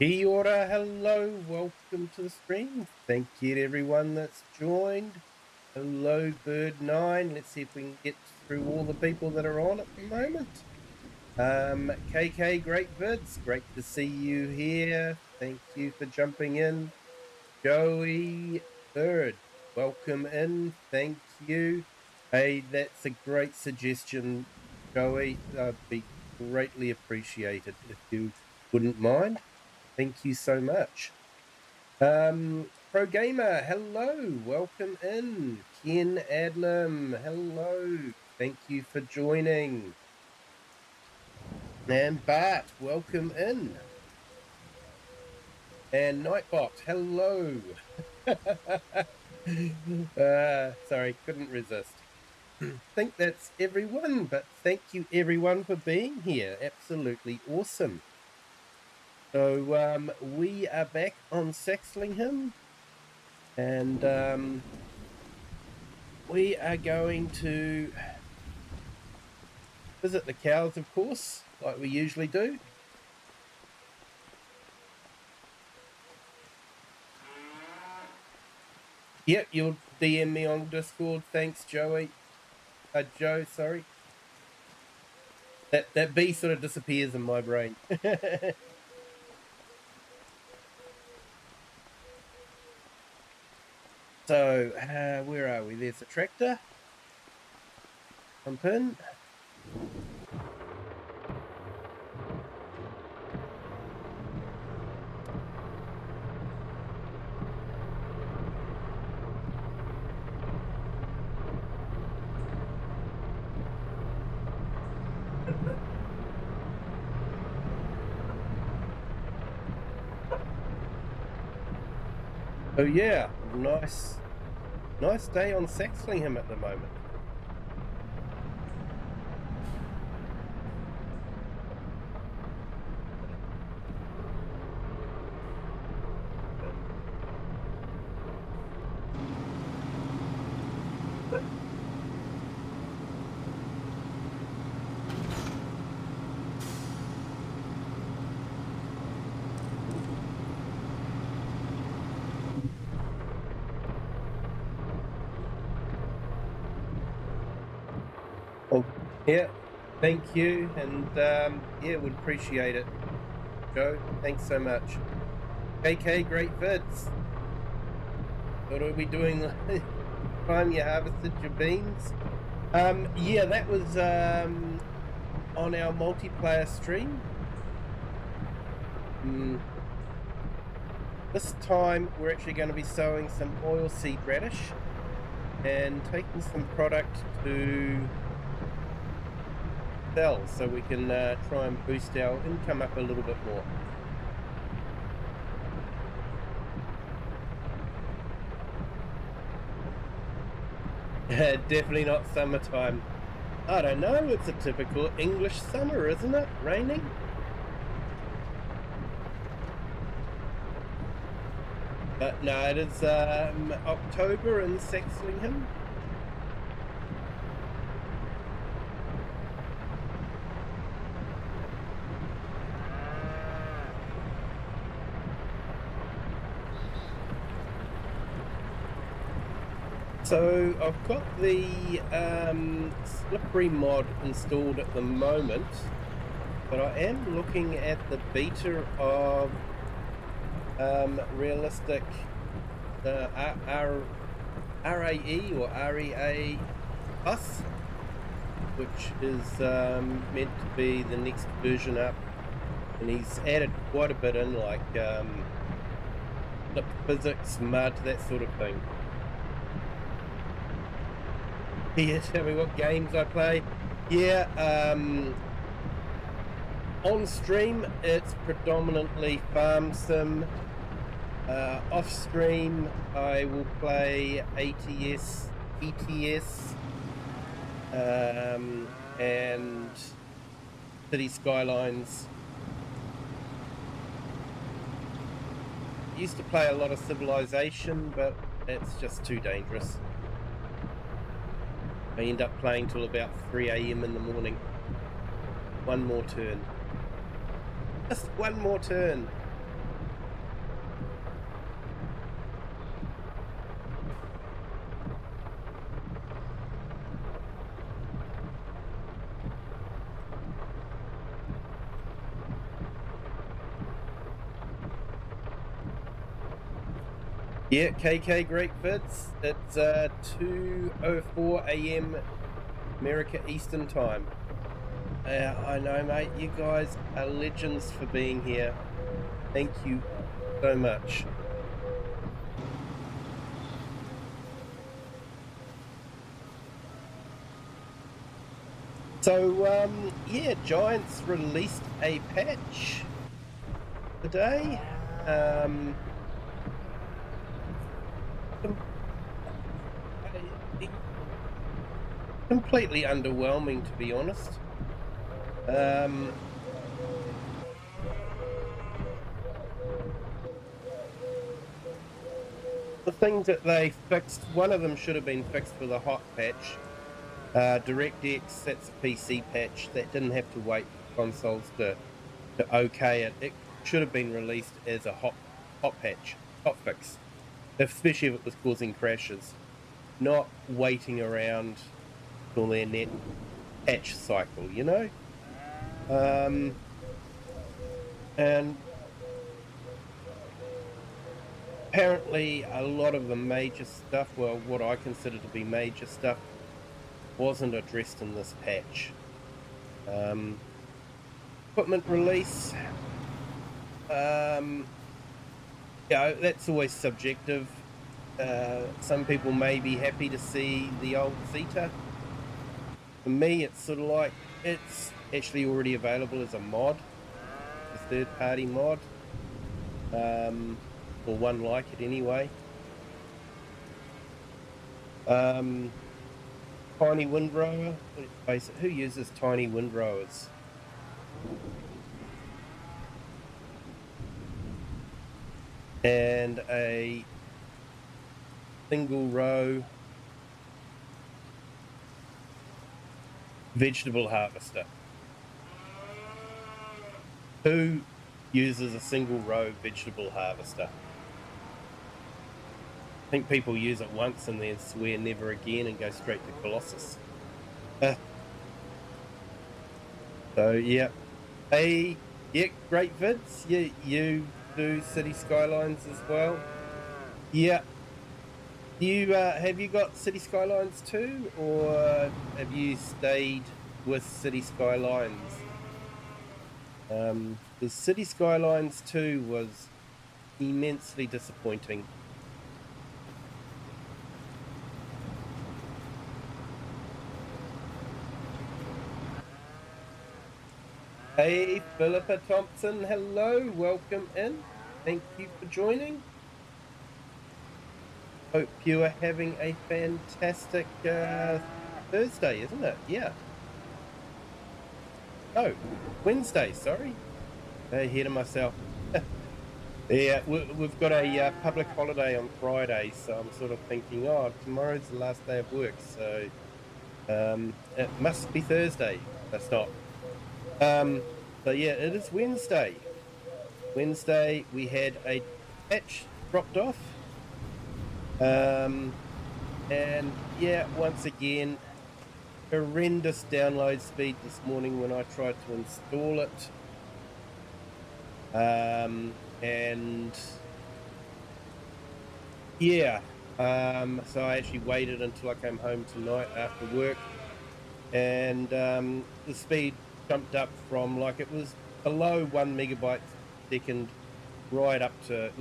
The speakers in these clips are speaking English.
Kia ora, hello, welcome to the stream. Thank you to everyone that's joined. Hello, Bird9. Let's see if we can get through all the people that are on at the moment. KK, great vids. Great to see you here. Thank you for jumping in. Joey Bird, welcome in. Thank you. Hey, that's a great suggestion, Joey. Be greatly appreciated if you wouldn't mind. Thank you so much. Pro Gamer, hello, welcome in. Ken Adlam, hello, thank you for joining. And Bart, welcome in. And Nightbot, hello. Sorry, couldn't resist. Think that's everyone, but thank you everyone for being here. Absolutely awesome. So we are back on Saxlingham, and we are going to visit the cows, of course, like we usually do. Yep, you'll DM me on Discord. Thanks, Joey. Joe, sorry. That B sort of disappears in my brain. So, where are we? There's the tractor. Jump in. Oh yeah, nice day on Saxlingham at the moment. Oh, yeah, thank you, and yeah, would appreciate it, Joe. Thanks so much. KK, great vids. What are we doing? Time you harvested your beans? Yeah, that was on our multiplayer stream. This time we're actually going to be sowing some oilseed radish and taking some product to sell, so we can try and boost our income up a little bit more. Definitely not summertime. I don't know, it's a typical English summer, isn't it? Raining? But no, it is October in Saxlingham. So I've got the slippery mod installed at the moment, but I am looking at the beta of realistic RAE or REA Plus, which is meant to be the next version up, and he's added quite a bit in, like lip physics, mud, that sort of thing. Yeah, tell me what games I play. Yeah, on stream it's predominantly farm sim. Off stream I will play ATS, ETS, and City Skylines. Used to play a lot of Civilization, but it's just too dangerous. I end up playing till about 3 AM in the morning. One more turn. Just one more turn. Yeah, KK, great vids. It's 2:04 a.m. America Eastern Time. I know, mate. You guys are legends for being here. Thank you so much. So, yeah, Giants released a patch today. Completely underwhelming, to be honest. The things that they fixed, one of them should have been fixed with a hot patch. DirectX, that's a PC patch that didn't have to wait for consoles to okay it. It should have been released as a hot patch, hot fix, especially if it was causing crashes, not waiting around till their net patch cycle, you know? And apparently a lot of the major stuff, well, what I consider to be major stuff, wasn't addressed in this patch. Equipment release, yeah, that's always subjective. Some people may be happy to see the old Zeta. For me, it's sort of like it's actually already available as a mod, a third-party mod, or one like it anyway. Tiny windrower. Let's face it, who uses tiny windrowers? And a single row vegetable harvester. Who uses a single row vegetable harvester? I think people use it once and then swear never again and go straight to Colossus. So yeah. Hey, yeah, great vids. Yeah, you do City Skylines as well. Yeah. You have you got City Skylines 2, or have you stayed with City Skylines? The City Skylines 2 was immensely disappointing. Hey, Philippa Thompson, hello, welcome in. Thank you for joining. Hope you are having a fantastic Thursday, isn't it? Yeah. Oh, Wednesday, sorry. Ahead of myself. Yeah, we've got a public holiday on Friday, so I'm sort of thinking, oh, tomorrow's the last day of work, so it must be Thursday. That's not. So yeah, it is Wednesday. Wednesday, we had a patch dropped off. And yeah, once again, horrendous download speed this morning when I tried to install it. And yeah, so I actually waited until I came home tonight after work, and the speed jumped up from, like, it was below 1 megabyte per second right up to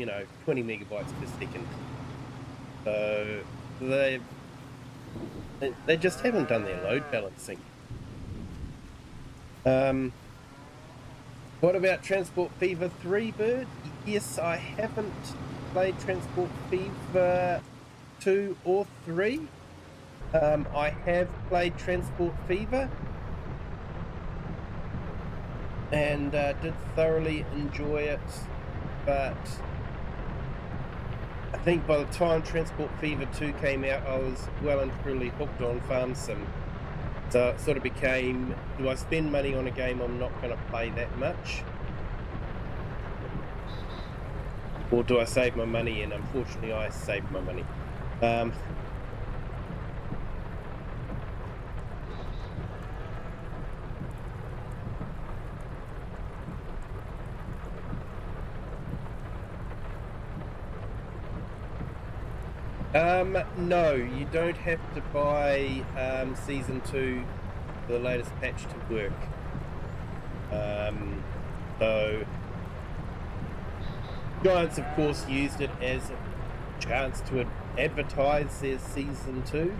20 megabytes per second. So they just haven't done their load balancing. What about Transport Fever 3, Bird? Yes, I haven't played Transport Fever 2 or 3. I have played Transport Fever and did thoroughly enjoy it, but I think by the time Transport Fever 2 came out, I was well and truly hooked on Farm Sim. So it sort of became, do I spend money on a game I'm not going to play that much? Or do I save my money? And unfortunately, I saved my money. No, you don't have to buy Season 2, the latest patch, to work. So Giants, of course, used it as a chance to advertise their Season 2.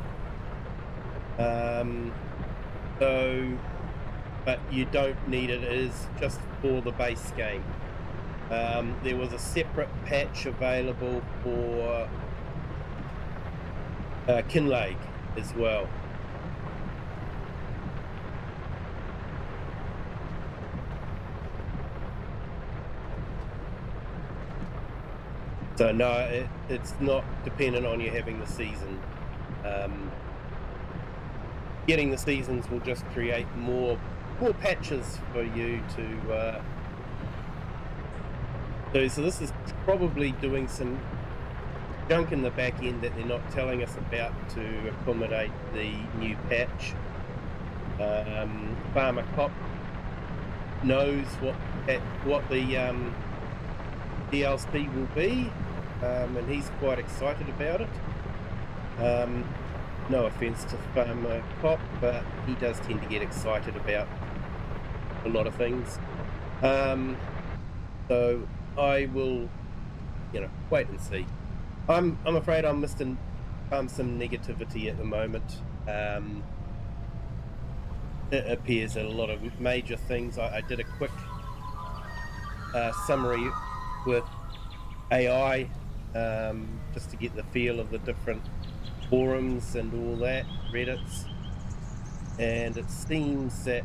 But you don't need it. It is just for the base game. There was a separate patch available for Kinlake as well. So no, it's not dependent on you having the season. Getting the seasons will just create more patches for you to do. So this is probably doing some junk in the back end that they're not telling us about to accommodate the new patch. Farmer Cop knows what the DLC will be, and he's quite excited about it. No offense to Farmer Cop, but he does tend to get excited about a lot of things. So I will, wait and see. I'm afraid I'm missing some negativity at the moment. It appears that a lot of major things. I did a quick summary with AI just to get the feel of the different forums and all that, Reddits, and it seems that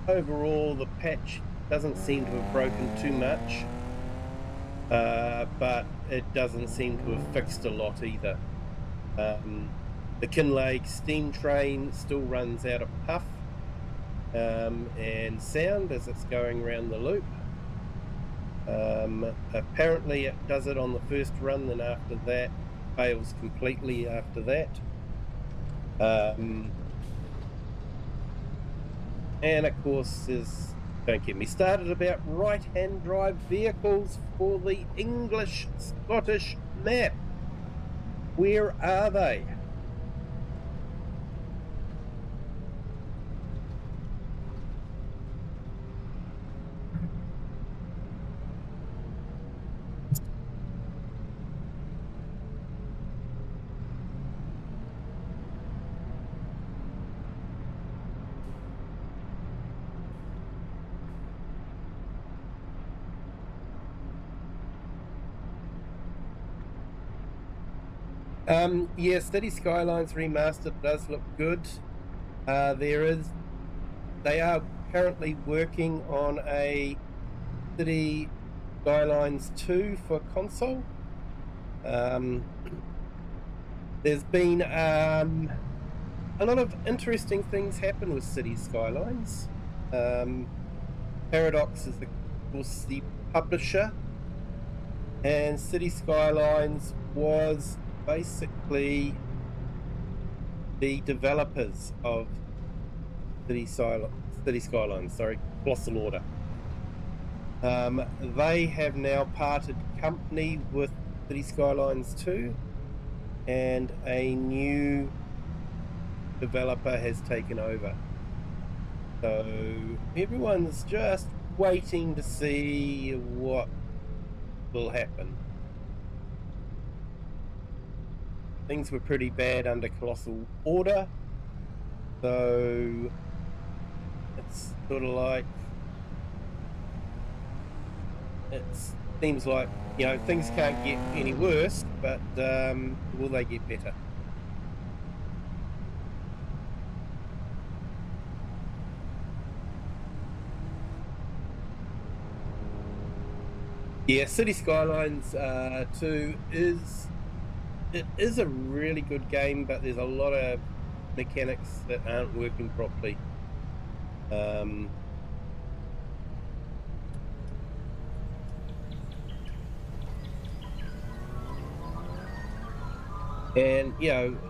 overall the patch doesn't seem to have broken too much, but it doesn't seem to have fixed a lot either. The Kinlake steam train still runs out of puff and sound as it's going around the loop. Apparently it does it on the first run, then after that fails completely after that. And of course, don't get me started about right-hand drive vehicles for the English-Scottish map. Where are they? Yeah, City Skylines Remastered does look good. They are currently working on a City Skylines 2 for console. There's been a lot of interesting things happen with City Skylines. Paradox is, of course, the publisher, and City Skylines was basically the developers of City Skylines, Colossal Order. They have now parted company with City Skylines 2, and a new developer has taken over. So everyone's just waiting to see what will happen. Things were pretty bad under Colossal Order, so it's sort of like, it seems like, things can't get any worse, but will they get better? Yeah, City Skylines 2 is a really good game, but there's a lot of mechanics that aren't working properly. And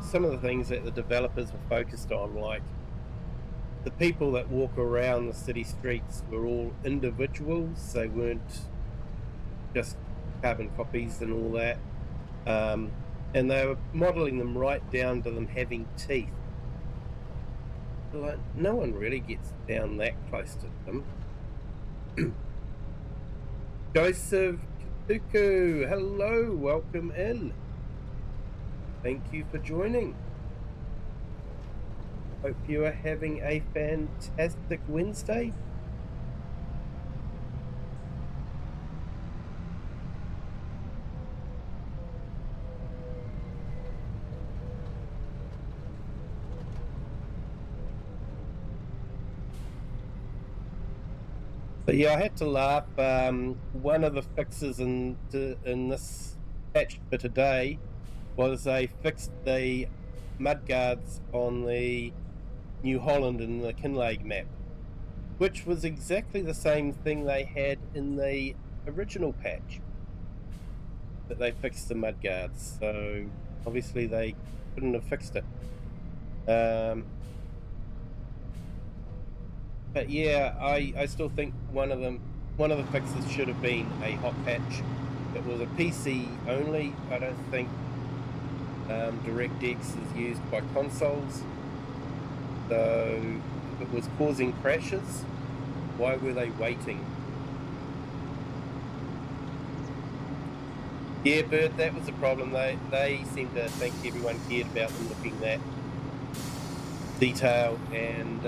some of the things that the developers were focused on, like the people that walk around the city streets were all individuals. They weren't just carbon copies and all that. and they were modelling them right down to them having teeth. Like, no one really gets down that close to them. Joseph Katuku, hello, welcome in. Thank you for joining. Hope you are having a fantastic Wednesday. But yeah, I had to laugh. One of the fixes in this patch for today was they fixed the mudguards on the New Holland and the Kinlake map, which was exactly the same thing they had in the original patch, that they fixed the mudguards. So obviously they couldn't have fixed it. But yeah, I still think one of the fixes should have been a hot patch. It was a PC only. I don't think DirectX is used by consoles. So if it was causing crashes, why were they waiting? Yeah, Bert, that was the problem. They seemed to think everyone cared about them looking that detail, and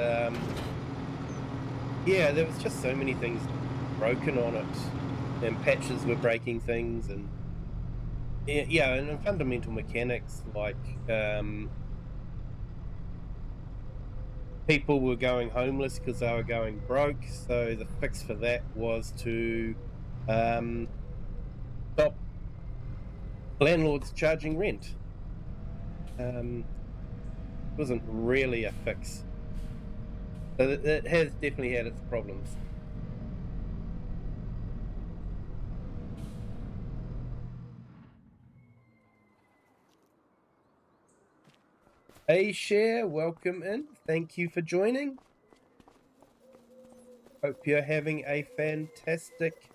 yeah, there was just so many things broken on it, and patches were breaking things, and yeah, and fundamental mechanics like people were going homeless because they were going broke. So the fix for that was to stop landlords charging rent. Wasn't really a fix. So it has definitely had its problems. Hey, Cher, welcome in. Thank you for joining. Hope you're having a fantastic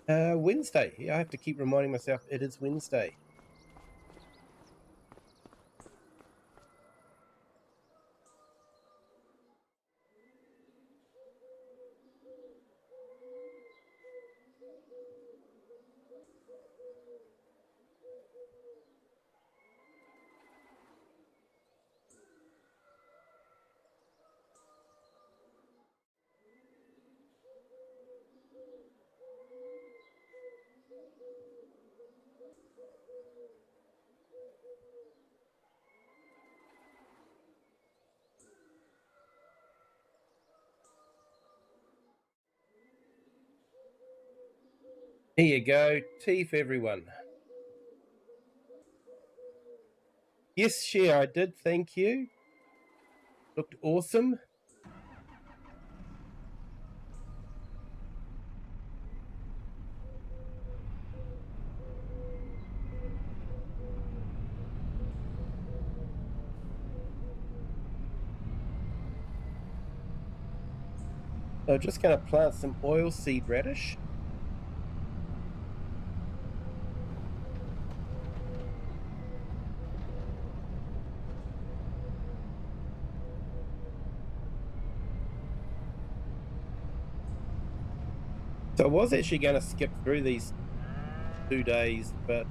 Wednesday. Yeah, I have to keep reminding myself it is Wednesday. Here you go, tea for everyone. Yes, Cher, I did. Thank you. Looked awesome. So I'm just going to plant some oilseed radish. So I was actually going to skip through these 2 days, but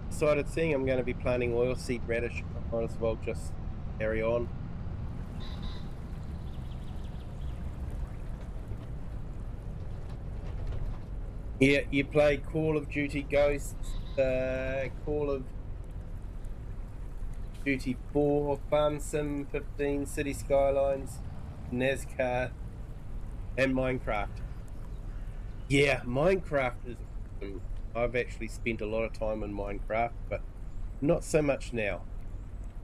decided seeing I'm going to be planting oilseed radish, I might as well just carry on. Yeah, you play Call of Duty Ghosts, Call of Duty 4, Farm Sim 15, City Skylines, NASCAR, and Minecraft. Yeah, Minecraft is awesome. I've actually spent a lot of time in Minecraft, but not so much now.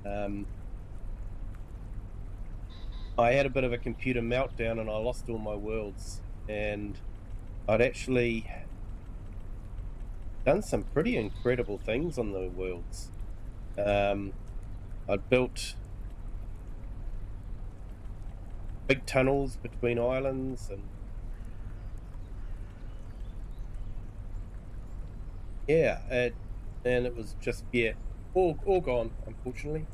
I had a bit of a computer meltdown and I lost all my worlds, and I'd actually done some pretty incredible things on the worlds. I'd built big tunnels between islands, and Yeah, and it was just, yeah, all gone, unfortunately.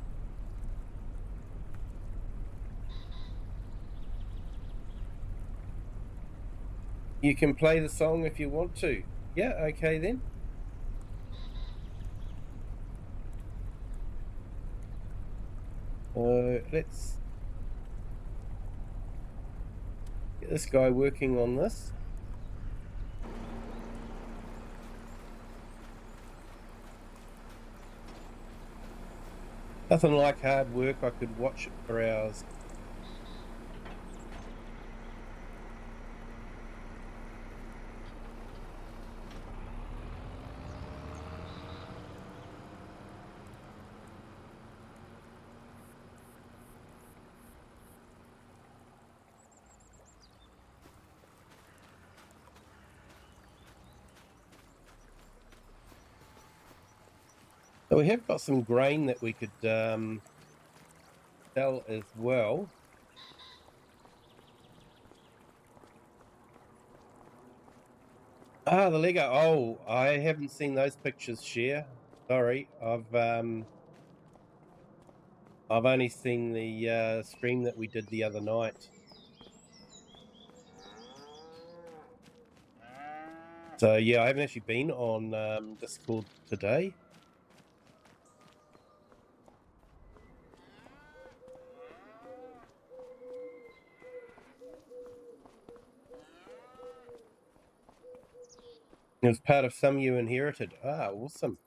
You can play the song if you want to. Yeah, okay then. Let's get this guy working on this. Nothing like hard work. I could watch it for hours. So we have got some grain that we could sell as well. Ah, the Lego. Oh, I haven't seen those pictures, Share. Sorry, I've only seen the stream that we did the other night. So yeah, I haven't actually been on Discord today. It was part of some you inherited. Ah, awesome.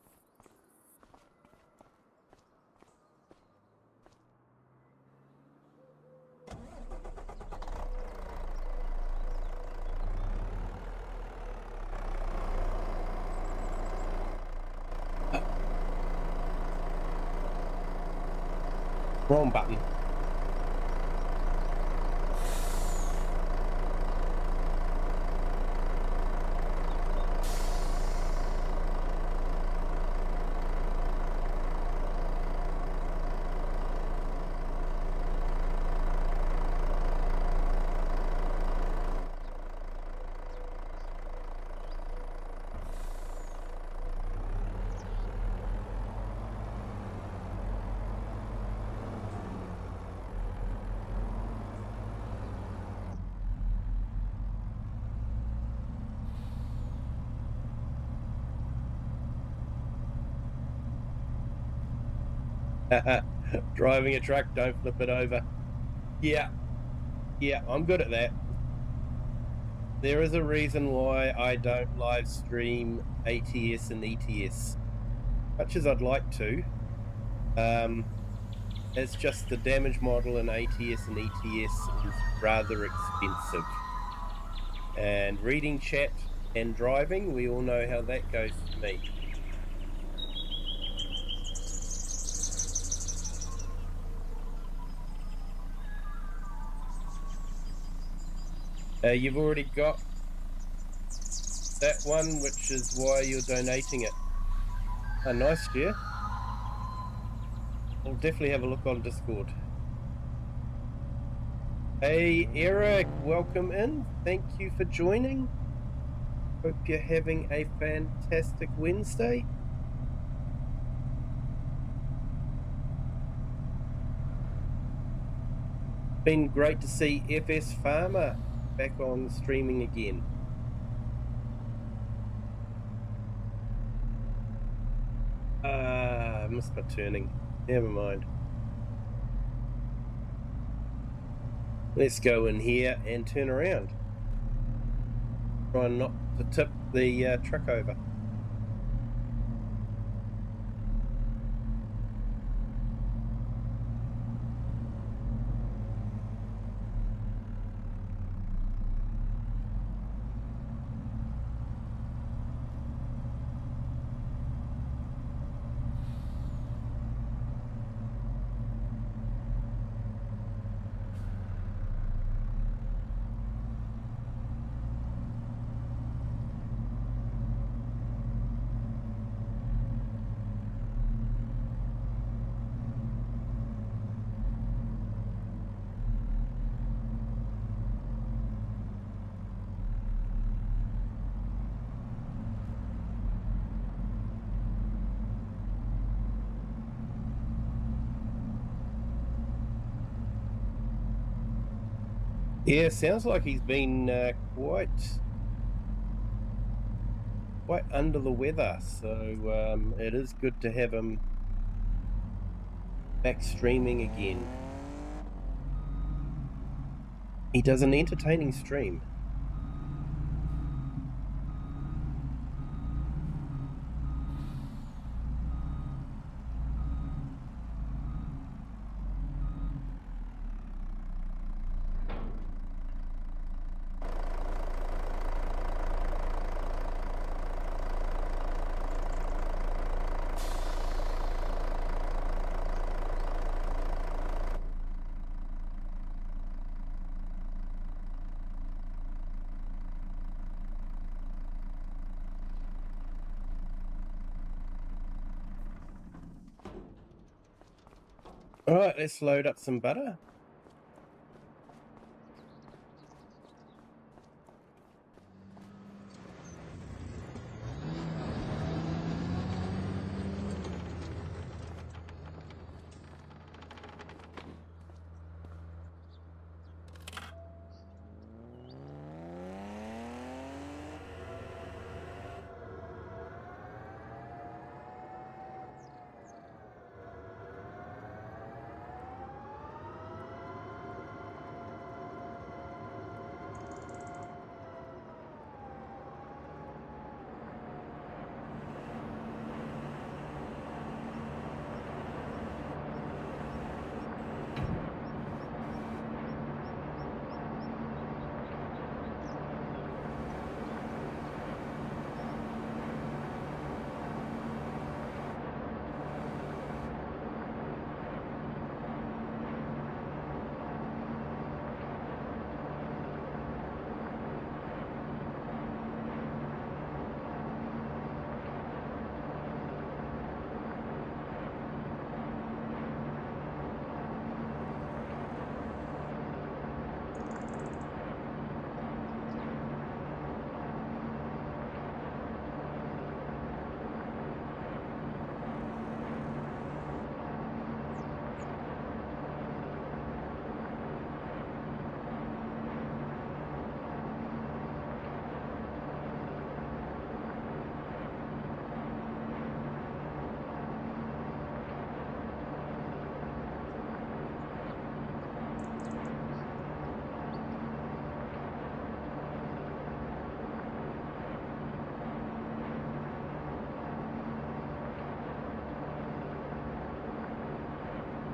Wrong button. Driving a truck, don't flip it over. Yeah, I'm good at that. There is a reason why I don't live stream ATS and ETS, much as I'd like to. It's just the damage model in ATS and ETS is rather expensive. And reading chat and driving, we all know how that goes for me. You've already got that one, which is why you're donating it. Oh, nice, yeah. I'll definitely have a look on Discord. Hey, Eric, welcome in. Thank you for joining. Hope you're having a fantastic Wednesday. Been great to see FS Farmer back on streaming again. Missed my turning. Never mind. Let's go in here and turn around. Try not to tip the truck over. Yeah, sounds like he's been quite under the weather, so it is good to have him back streaming again. He does an entertaining stream. All right, let's load up some butter.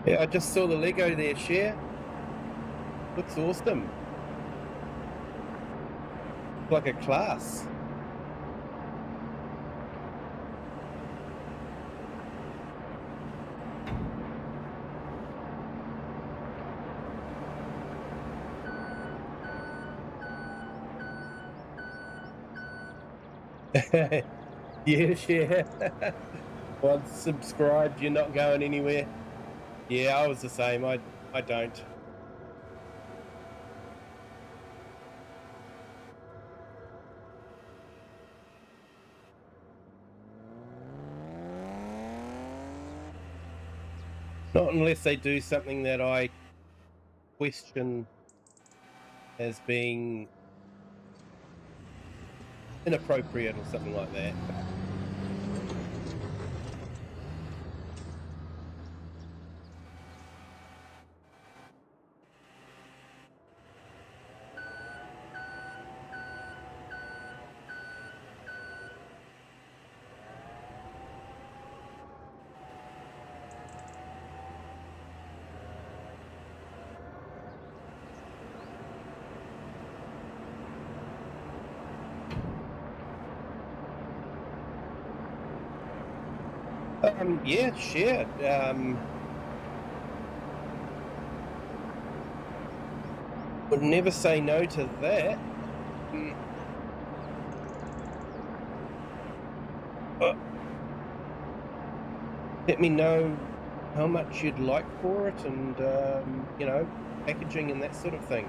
Yeah, I just saw the Lego there, Share. Looks awesome. Like a class. Yeah, Share. Once subscribed, you're not going anywhere. Yeah, I was the same. I don't. Not unless they do something that I question as being inappropriate or something like that. Yeah, Share. Would never say no to that. Uh, Let me know how much you'd like for it and, packaging and that sort of thing.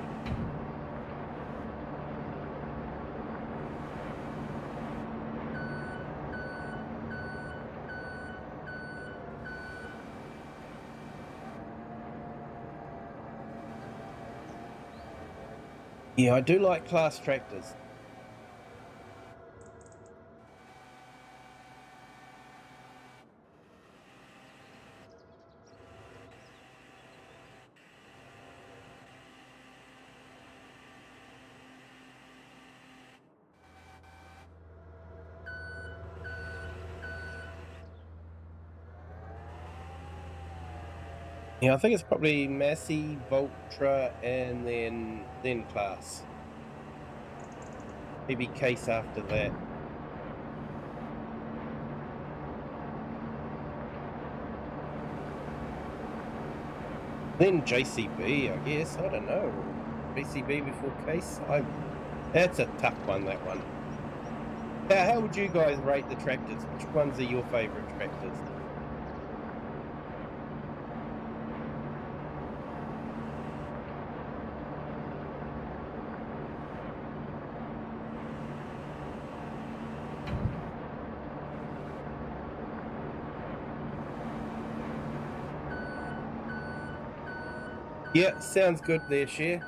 Yeah, I do like class tractors. Yeah, I think it's probably Massey, Voltra, and then class. Maybe case after that. Then JCB, I guess. I don't know. JCB before case. That's a tough one. That one. How would you guys rate the tractors? Which ones are your favourite tractors? Yeah, sounds good there, Cher.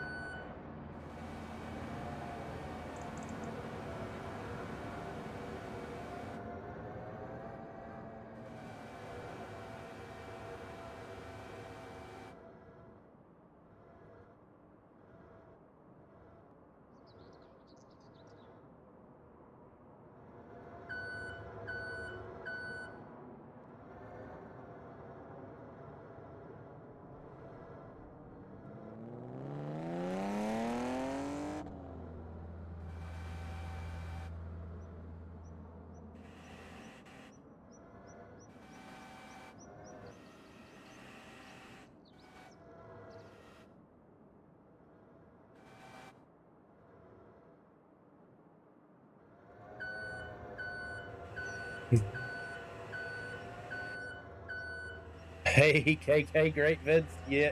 Hey, KK, great vids. Yeah,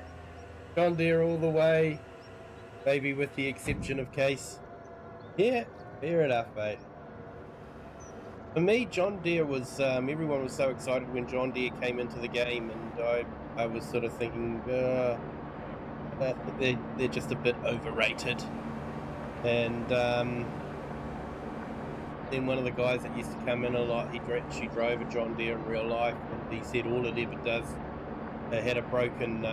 John Deere all the way. Maybe with the exception of case. Yeah, fair enough, mate. For me, John Deere was everyone was so excited when John Deere came into the game, and I was sort of thinking I think they're just a bit overrated. And then one of the guys that used to come in a lot, she drove a John Deere in real life, and he said all it ever does, it had a broken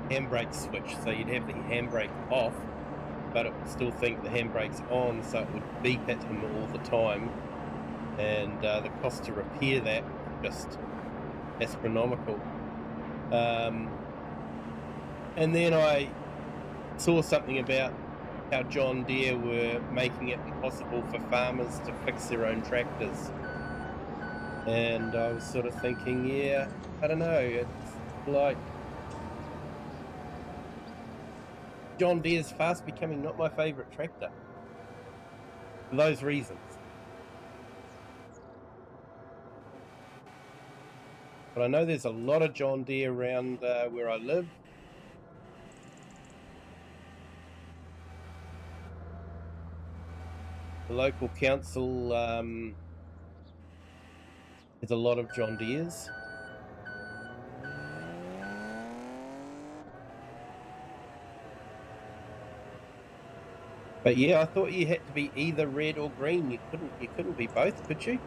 handbrake switch, so you'd have the handbrake off, but it would still think the handbrake's on, so it would beep at him all the time. And the cost to repair that was just astronomical. And then I saw something about how John Deere were making it impossible for farmers to fix their own tractors. And I was sort of thinking, yeah, I don't know, it's like John Deere's fast becoming not my favourite tractor for those reasons. But I know there's a lot of John Deere around where I live. The local council has a lot of John Deeres. But yeah, I thought you had to be either red or green. You couldn't be both, could you?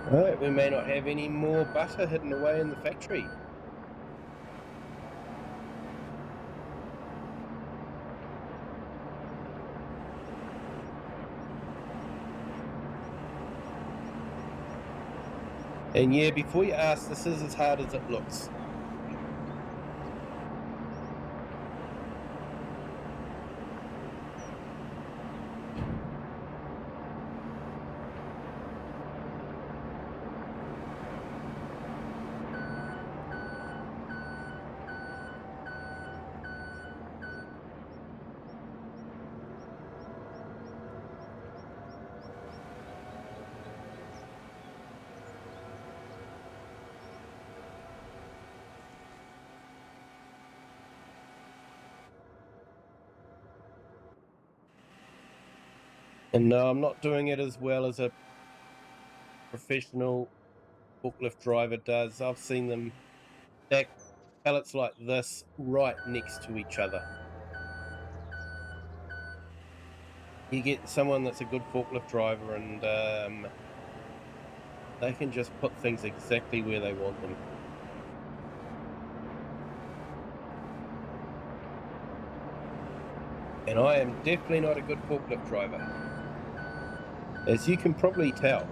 Right, we may not have any more butter hidden away in the factory. And yeah, before you ask, this is as hard as it looks. And no, I'm not doing it as well as a professional forklift driver does. I've seen them stack pallets like this right next to each other. You get someone that's a good forklift driver and they can just put things exactly where they want them. And I am definitely not a good forklift driver, as you can probably tell.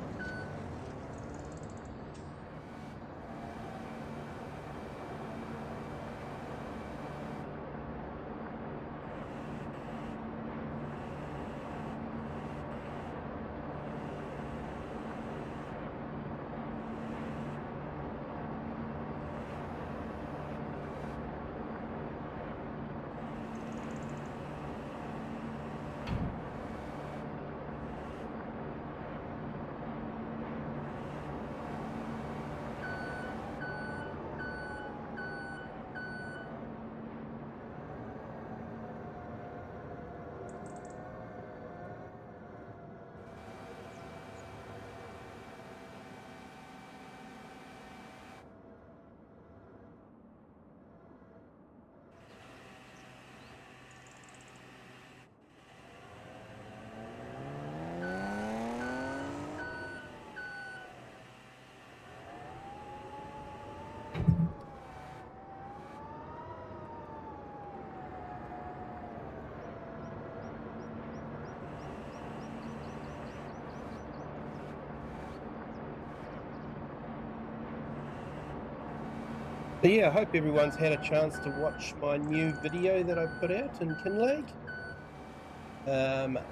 So yeah, I hope everyone's had a chance to watch my new video that I put out in Kinleg.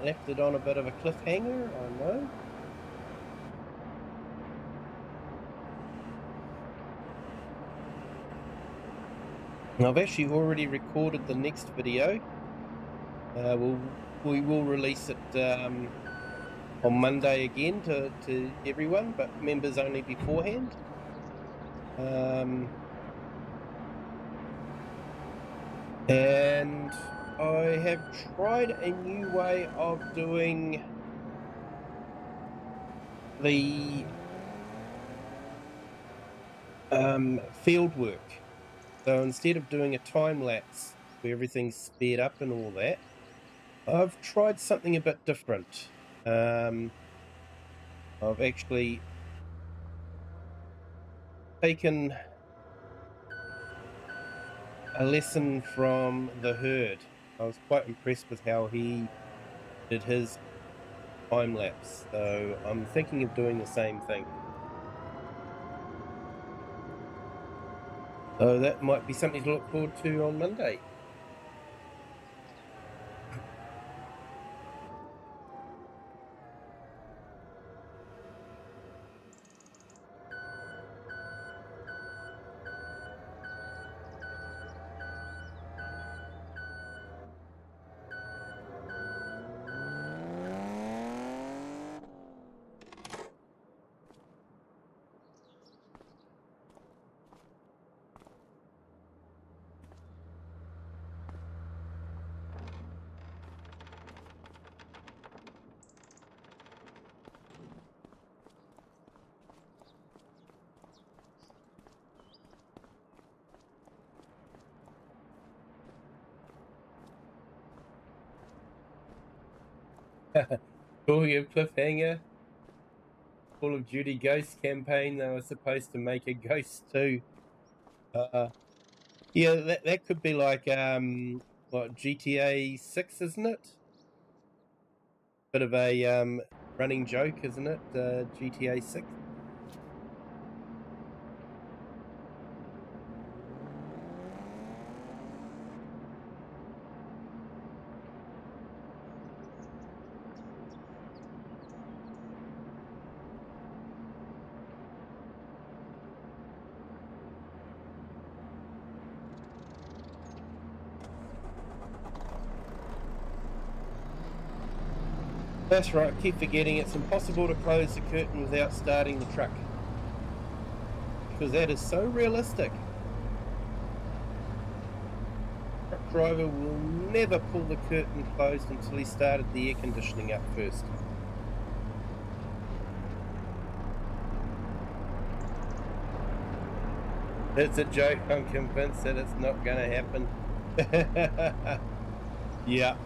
Left it on a bit of a cliffhanger, I know. I've actually already recorded the next video. We will release it on Monday again to everyone, but members only beforehand. And I have tried a new way of doing the field work. So instead of doing a time lapse where everything's sped up and all that, I've tried something a bit different. I've actually taken a lesson from the herd. I was quite impressed with how he did his time lapse, so I'm thinking of doing the same thing. So that might be something to look forward to on Monday. Calling a cliffhanger. Call of Duty Ghost campaign. They were supposed to make a Ghost too. Yeah, that could be like what, GTA 6, isn't it? Bit of a running joke, isn't it? GTA 6. That's right, keep forgetting it's impossible to close the curtain without starting the truck. Because that is so realistic. driver will never pull the curtain closed until he started the air conditioning up first. It's a joke. I'm convinced that it's not going to happen. Yeah.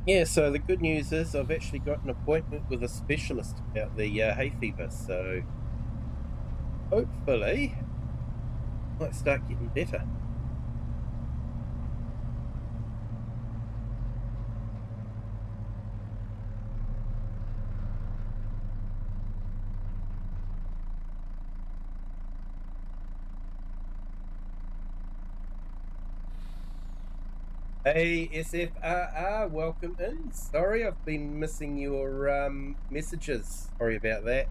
Yeah, so the good news is I've actually got an appointment with a specialist about the hay fever, so hopefully I might start getting better. Hey, SFRR, welcome in. Sorry, I've been missing your messages. Sorry about that.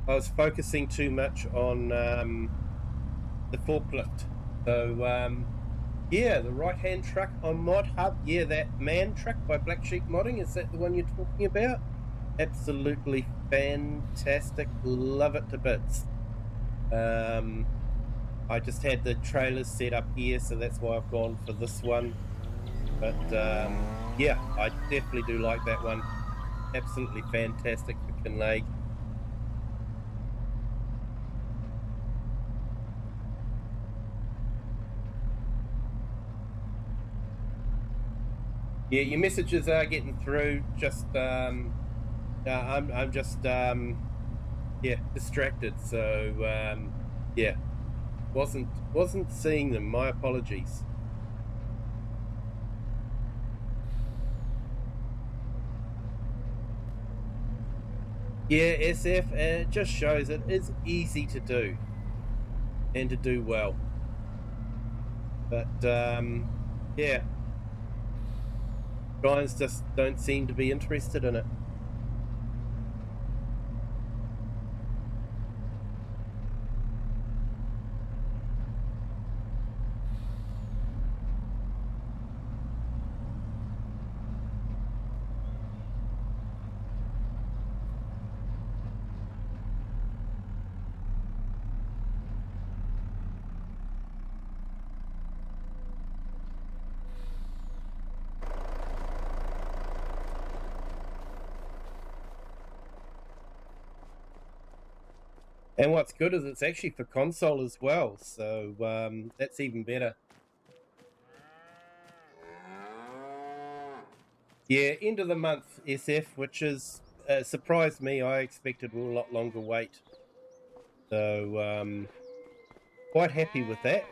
I was focusing too much on the forklift. So, yeah, the right-hand truck on Mod Hub. Yeah, that man truck by Black Sheep Modding. Is that the one you're talking about? Absolutely fantastic. Love it to bits. I just had the trailers set up here, so that's why I've gone for this one. But yeah, I definitely do like that one. Absolutely fantastic for Kinlake. Yeah, your messages are getting through. Just I'm just yeah, distracted. So yeah, wasn't seeing them. My apologies. Yeah, SF, it just shows it is easy to do and to do well. But yeah, clients just don't seem to be interested in it. And what's good is it's actually for console as well, so that's even better. Yeah, end of the month SF, which is surprised me. I expected a lot longer wait, so quite happy with that.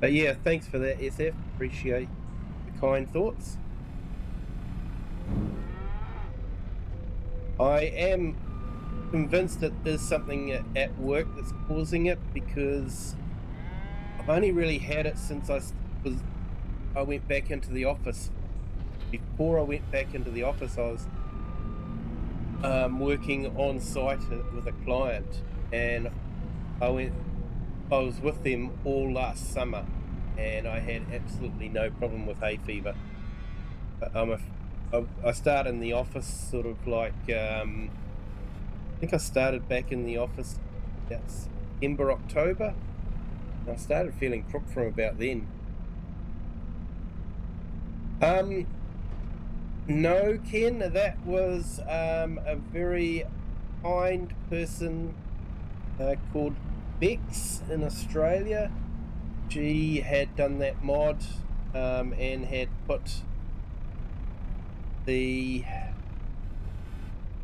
But yeah, thanks for that, SF. Appreciate the kind thoughts. I am convinced that there's something at work that's causing it, because I've only really had it since I went back into the office. Before I went back into the office, I was working on site with a client, and I was with them all last summer, and I had absolutely no problem with hay fever. I started in the office sort of like I think I started back in the office about September, October, and I started feeling crook from about then. No, Ken, that was a very kind person called Bex in Australia. She had done that mod and had put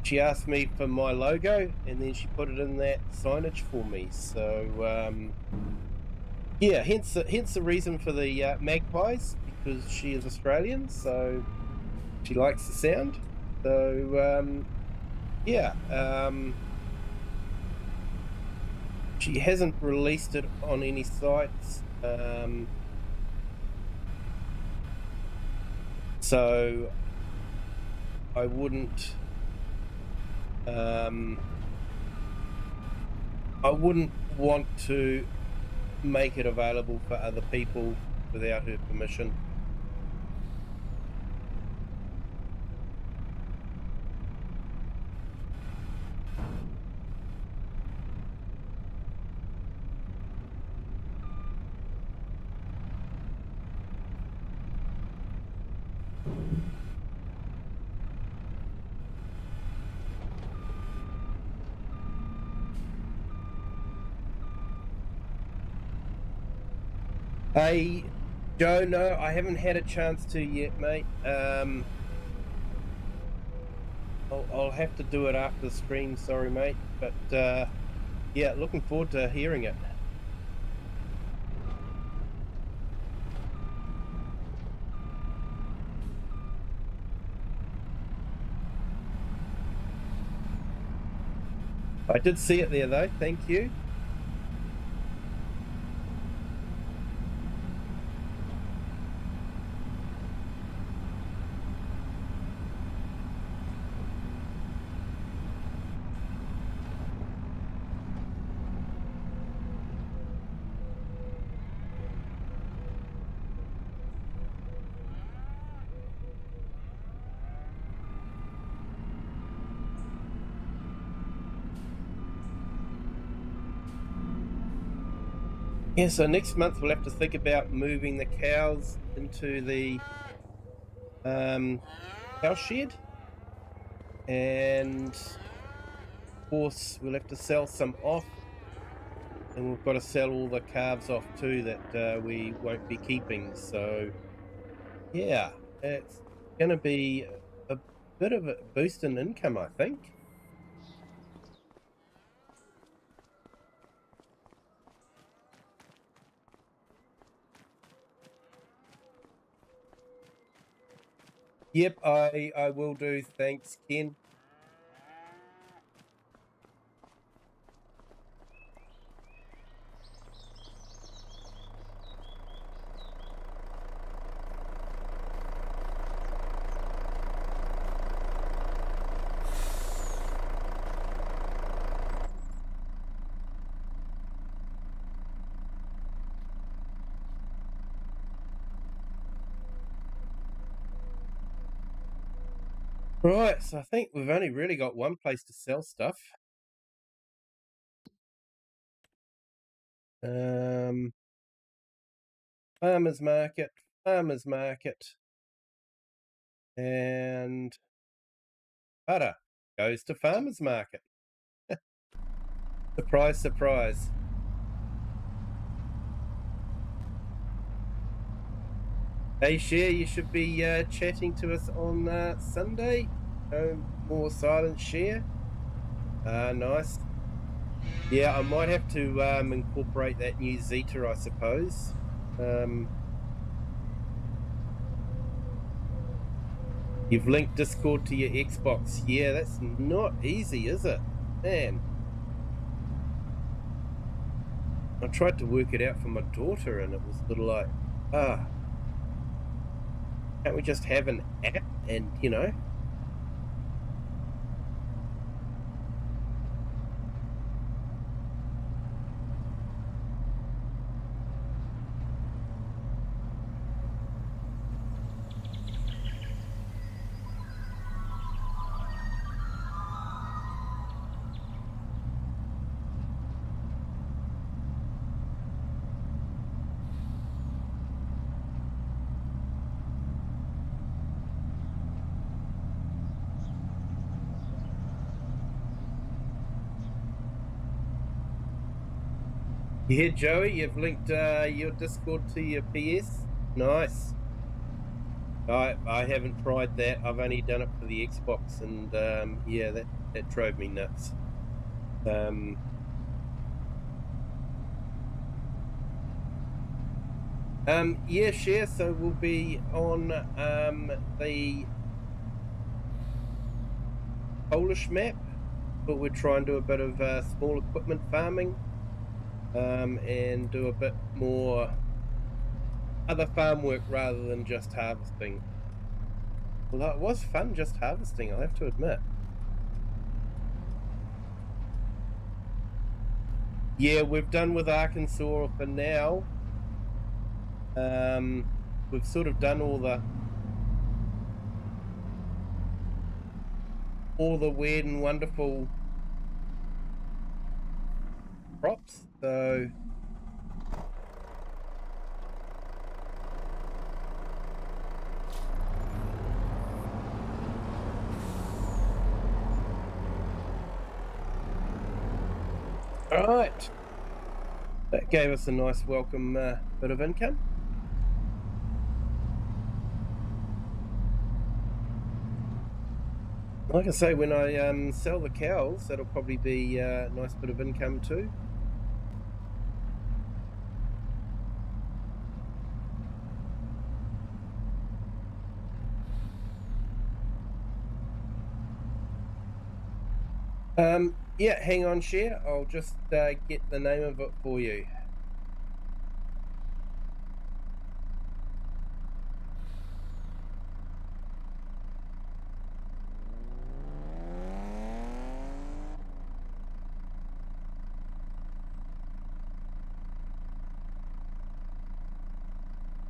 she asked me for my logo, and then she put it in that signage for me. So yeah, hence the reason for the magpies, because she is Australian, so she likes the sound. So yeah, she hasn't released it on any sites. So I wouldn't want to make it available for other people without her permission. Hey, Joe, no, I haven't had a chance to yet, mate. I'll have to do it after the stream, sorry, mate. But yeah, looking forward to hearing it. I did see it there, though. Thank you. Yeah, so next month we'll have to think about moving the cows into the cow shed, and of course we'll have to sell some off, and we've got to sell all the calves off too that we won't be keeping. So yeah, it's going to be a bit of a boost in income, I think. Yep, I will do. Thanks, Ken. Right, so I think we've only really got one place to sell stuff. Farmers market, and butter goes to farmers market. Surprise, surprise. Hey, Share, you should be chatting to us on Sunday. No more silent Share. Nice. Yeah, I might have to incorporate that new Zeta, I suppose. You've linked Discord to your Xbox. Yeah, that's not easy, is it? Man. I tried to work it out for my daughter, and it was a little like, can't we just have an app and, you know? Yeah, Joey, you've linked your Discord to your PS. Nice. I haven't tried that. I've only done it for the Xbox, and yeah, that drove me nuts. Yeah, Share. So we'll be on the Polish map, but we're trying to do a bit of small equipment farming. And do a bit more other farm work rather than just harvesting. Well, that was fun just harvesting, I'll have to admit. Yeah, we've done with Arkansas for now. We've sort of done all the weird and wonderful crops. So all right, that gave us a nice welcome bit of income. Like I say, when I sell the cows, that'll probably be a nice bit of income too. Yeah, hang on, Share. I'll just get the name of it for you.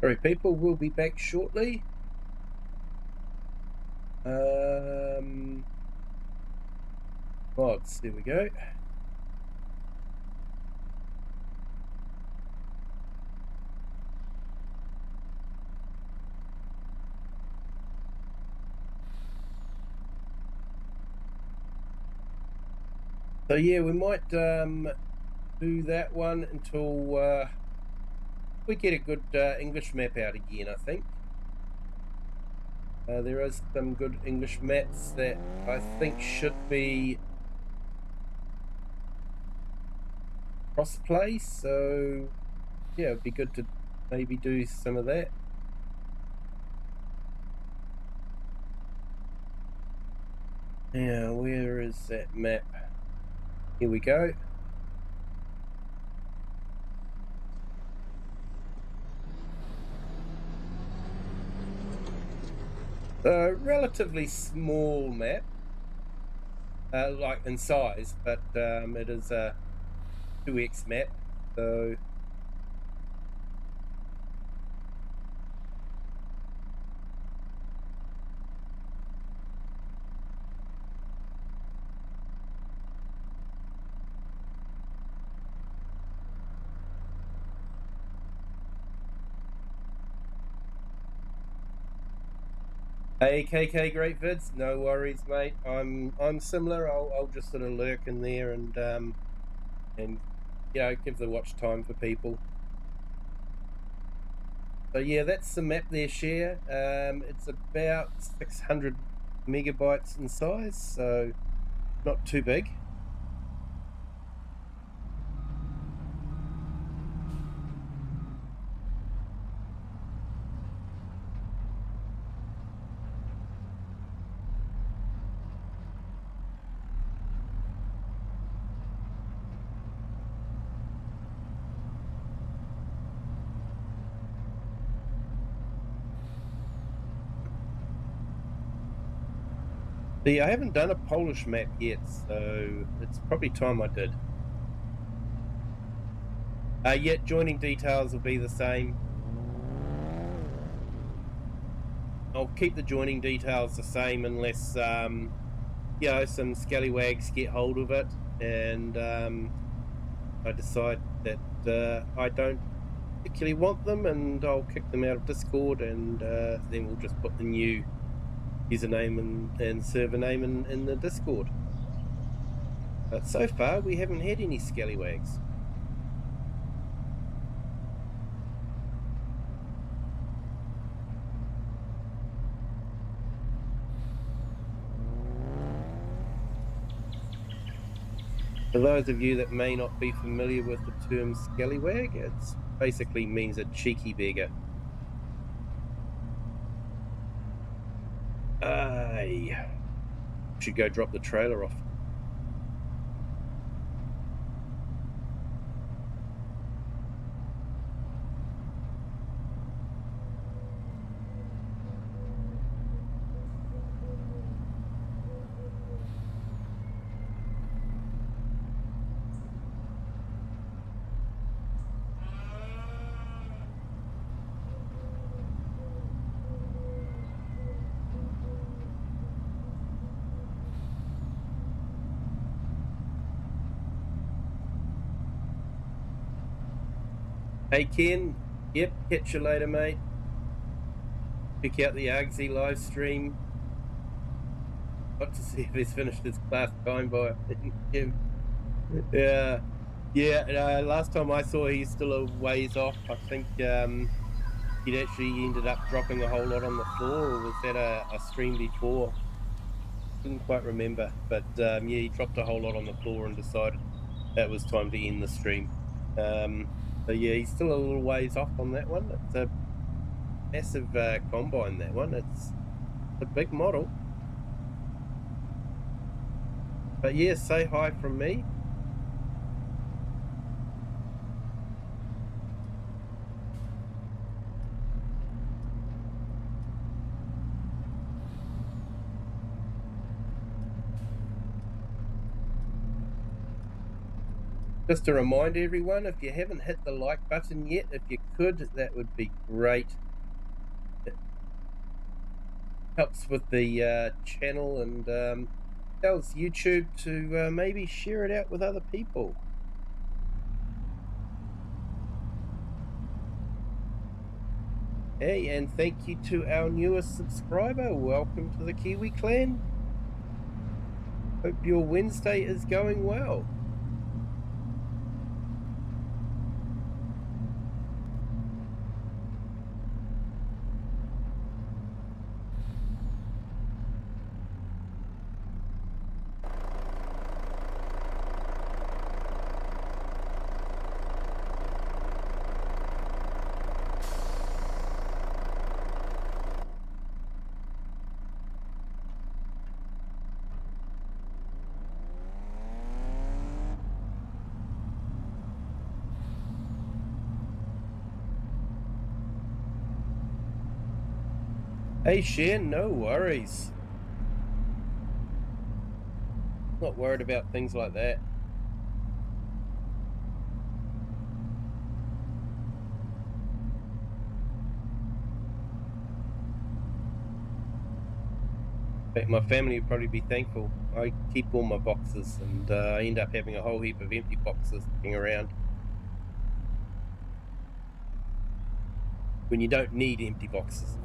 Sorry, people, we'll be back shortly. Mods, there we go. So yeah, we might do that one until we get a good English map out again, I think. There is some good English maps that I think should be cross-play, so yeah, it'd be good to maybe do some of that. Now, where is that map? Here we go. A relatively small map, like in size, but it is a 2x map, so hey KK, great vids, no worries, mate. I'm similar. I'll just sort of lurk in there and you know, give the watch time for people. So yeah, that's the map there, Share. It's about 600 megabytes in size, so not too big. See, I haven't done a Polish map yet, so it's probably time I did. Yet joining details will be the same. I'll keep the joining details the same unless you know, some scallywags get hold of it and I decide that I don't particularly want them, and I'll kick them out of Discord, and then we'll just put the new username and server name in the Discord. But so far we haven't had any scallywags. For those of you that may not be familiar with the term scallywag, it basically means a cheeky beggar. I should go drop the trailer off. Hey Ken, yep, catch you later, mate. Check out the Argsy live stream. Got to see if he's finished his class time by yeah, yeah. Last time I saw, he's still a ways off. I think he'd actually ended up dropping a whole lot on the floor, or was that a stream before? Couldn't quite remember, but yeah, he dropped a whole lot on the floor and decided that was time to end the stream. So yeah, he's still a little ways off on that one. It's a massive combine, that one. It's a big model. But yeah, say hi from me. Just to remind everyone, if you haven't hit the like button yet, if you could, that would be great. It helps with the channel and tells YouTube to maybe share it out with other people. Hey, and thank you to our newest subscriber. Welcome to the Kiwi clan. Hope your Wednesday is going well. Hey, Shen, no worries. Not worried about things like that. In fact, my family would probably be thankful. I keep all my boxes, and I end up having a whole heap of empty boxes sitting around when you don't need empty boxes.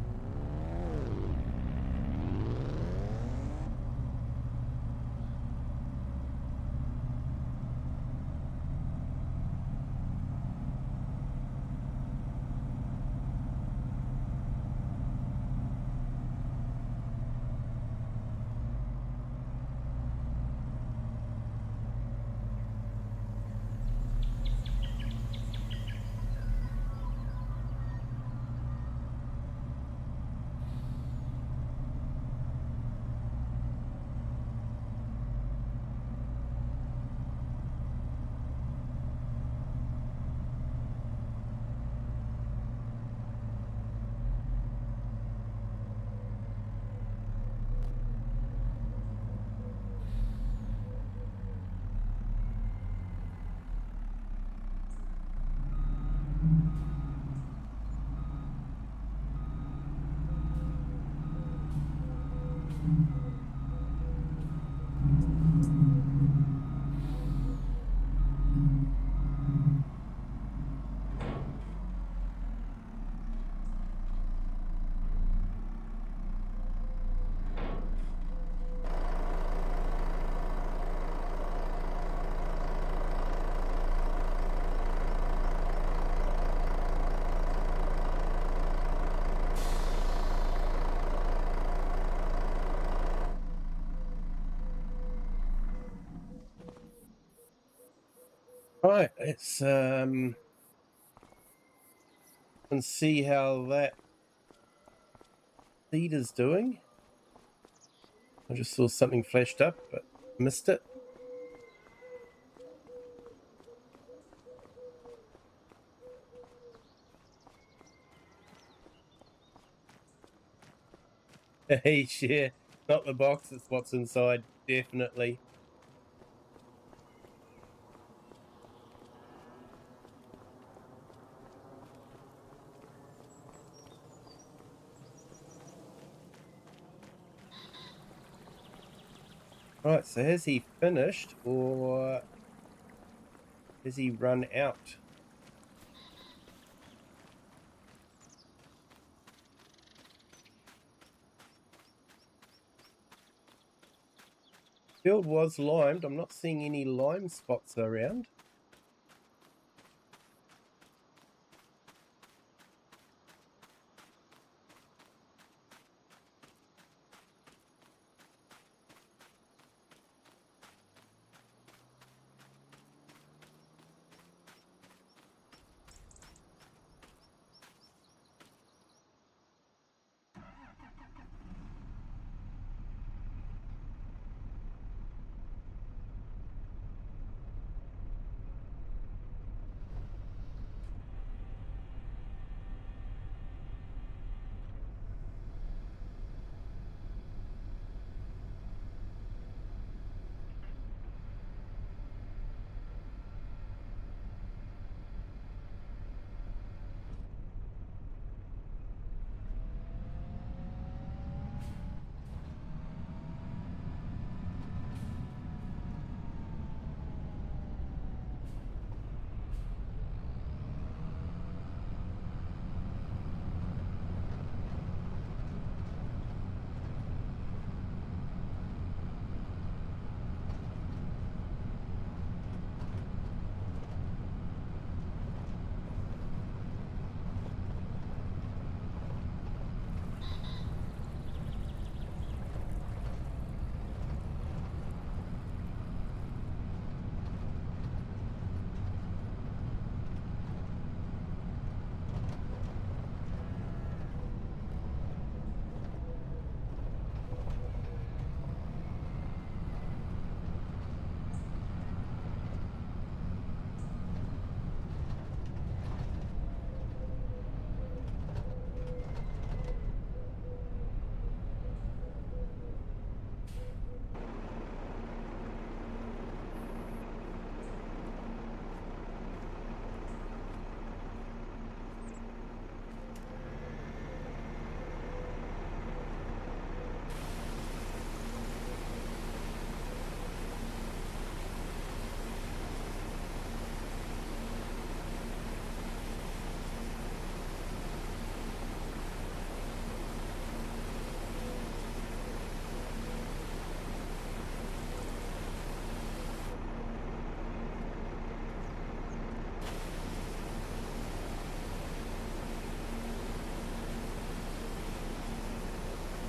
Right, let's and see how that seed is doing. I just saw something flashed up, but missed it. Hey, share, not the box, it's what's inside, definitely. Right, so has he finished or has he run out? Field was limed. I'm not seeing any lime spots around.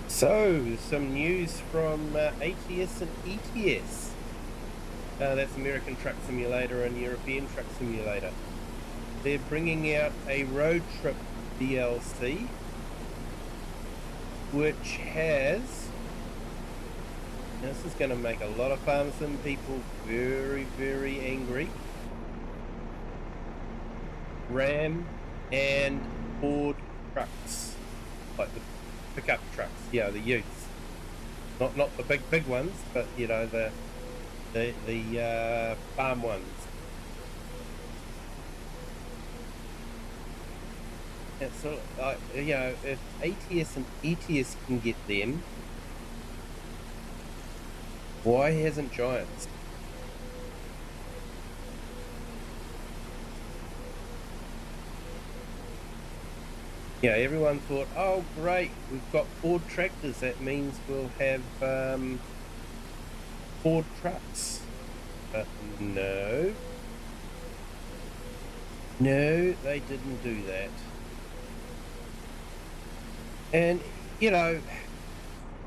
So, some news from ATS and ETS. That's American Truck Simulator and European Truck Simulator. They're bringing out a road trip DLC, which has... Now this is going to make a lot of farmers and people very, very angry. Ram and Ford trucks, like the pickup trucks, yeah, the utes, not the big ones, but you know the farm ones. And so, you know, if ATS and ETS can get them, why hasn't Giants? Yeah, everyone thought, oh great, we've got Ford tractors, that means we'll have Ford trucks. But no, they didn't do that. And, you know,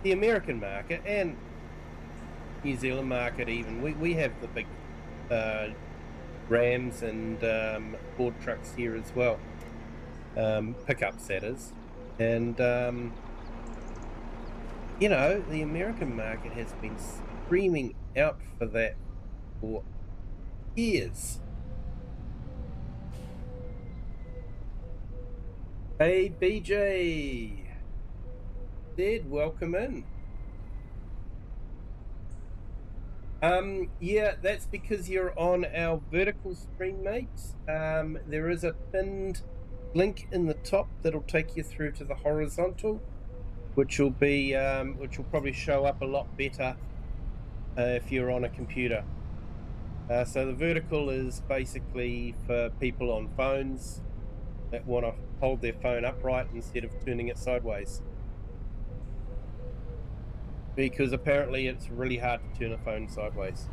the American market and New Zealand market even, we have the big Rams and Ford trucks here as well. Pickups, that is. And, you know, the American market has been screaming out for that for years. Hey, BJ. Dad, welcome in. Yeah, that's because you're on our vertical stream, mates. There is a pinned link in the top that'll take you through to the horizontal, which will be which will probably show up a lot better if you're on a computer. So the vertical is basically for people on phones that want to hold their phone upright instead of turning it sideways. because apparently it's really hard to turn a phone sideways.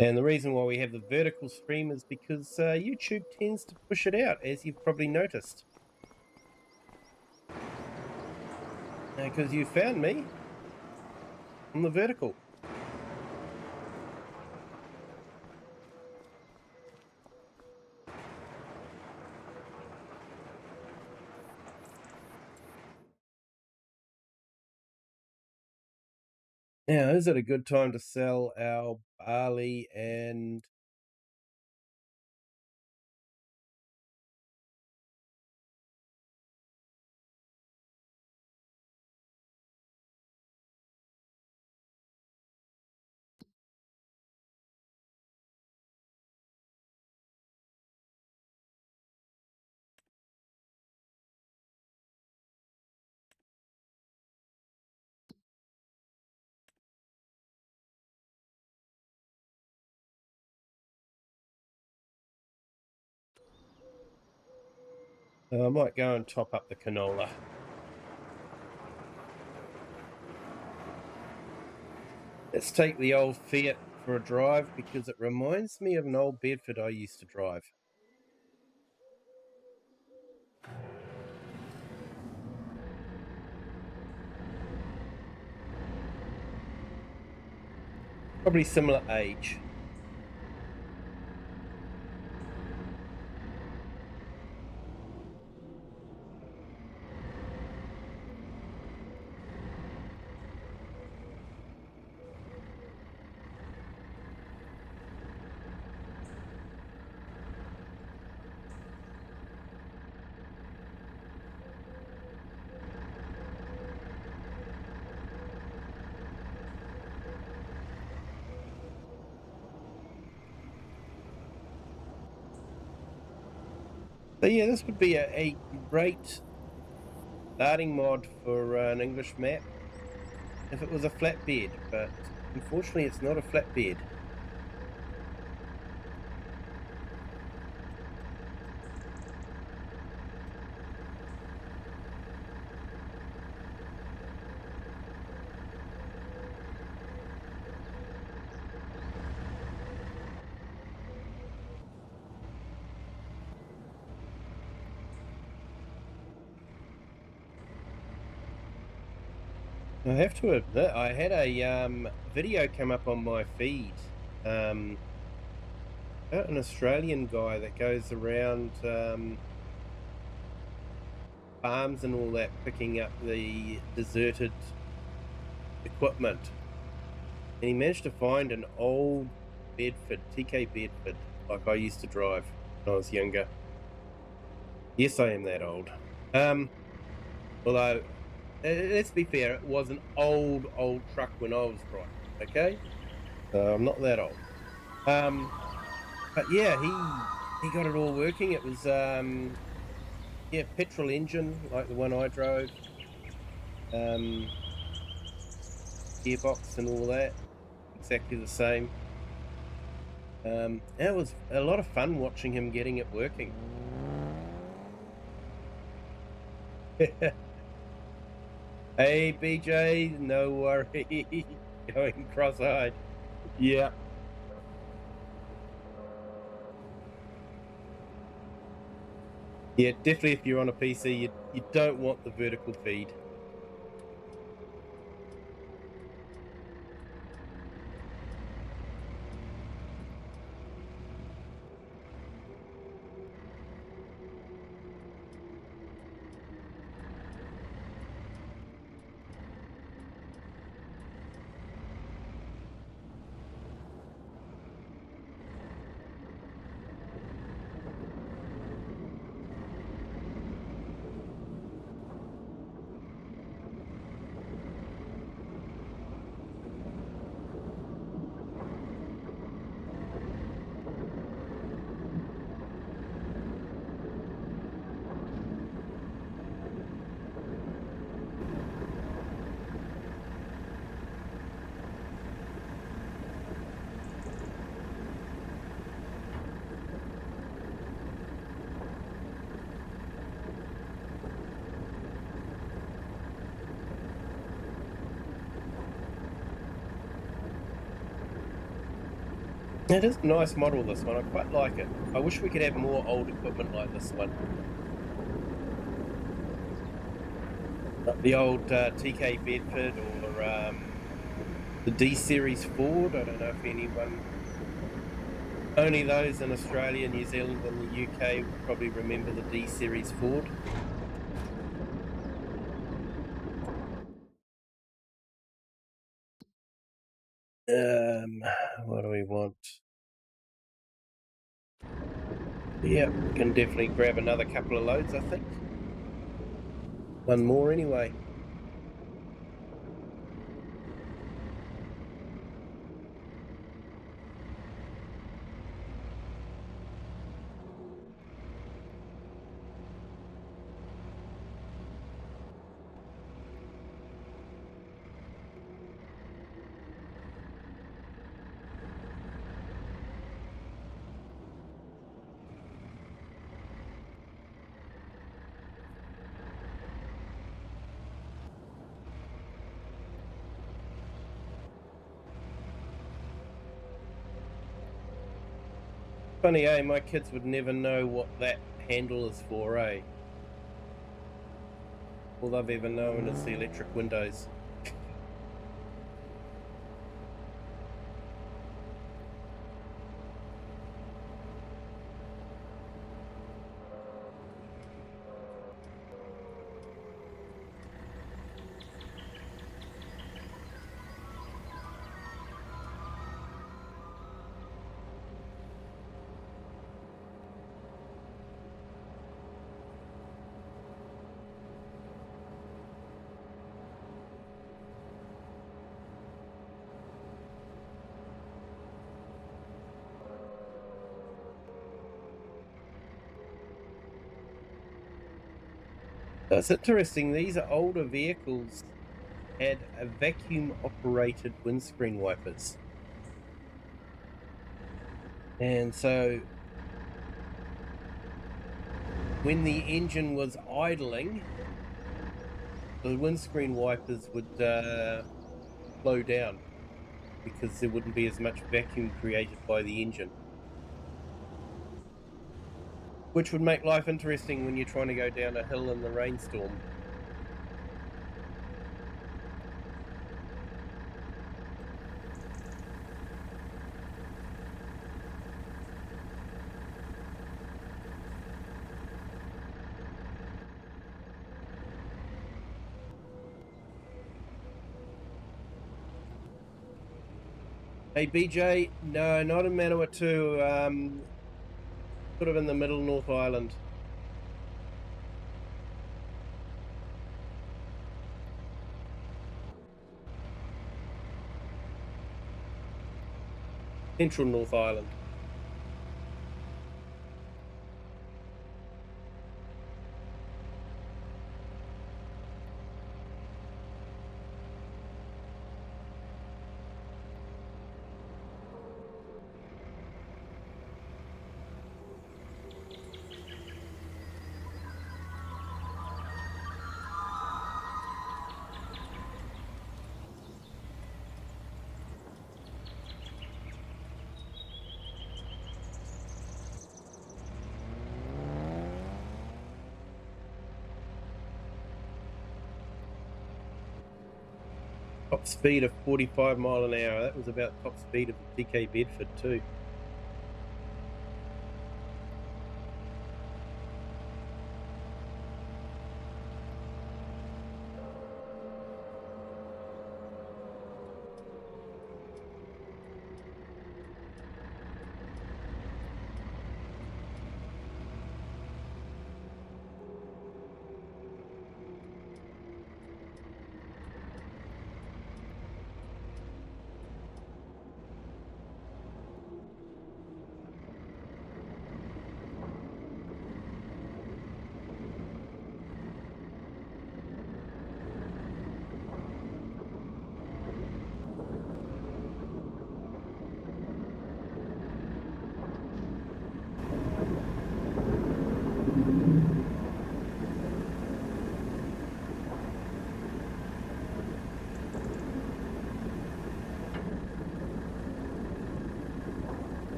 And the reason why we have the vertical stream is because YouTube tends to push it out, as you've probably noticed. Because you found me on the vertical. Now, is it a good time to sell our barley and... I might go and top up the canola. Let's take the old Fiat for a drive because it reminds me of an old Bedford I used to drive. Probably similar age. So yeah, this would be a great starting mod for an English map if it was a flatbed, but unfortunately it's not a flatbed. I have to admit, I had a video come up on my feed about an Australian guy that goes around farms and all that, picking up the deserted equipment. And he managed to find an old Bedford, TK Bedford, like I used to drive when I was younger. Yes, I am that old. Although, let's be fair, it was an old truck when I was driving, okay? So I'm not that old. But yeah, he got it all working. It was, yeah, petrol engine, like the one I drove. Gearbox and all that, exactly the same. It was a lot of fun watching him getting it working. Hey, BJ, no worry. Going cross-eyed. Yeah. Yeah, definitely if you're on a PC, you don't want the vertical feed. It is a nice model, this one. I quite like it. I wish we could have more old equipment like this one. The old TK Bedford or the D Series Ford. I don't know if anyone, only those in Australia, New Zealand and the UK would probably remember the D Series Ford. What do we want? Yeah, we can definitely grab another couple of loads, I think. One more anyway. Funny, eh? My kids would never know what that handle is for, eh? All they've ever known is the electric windows. That's interesting. These are older vehicles had a vacuum operated windscreen wipers. And so when the engine was idling, the windscreen wipers would slow down because there wouldn't be as much vacuum created by the engine, which would make life interesting when you're trying to go down a hill in the rainstorm. Hey BJ, no, not in Manawatu, sort of in the middle North Island. Central North Island. Top speed of 45 mile an hour. That was about top speed of the TK Bedford too.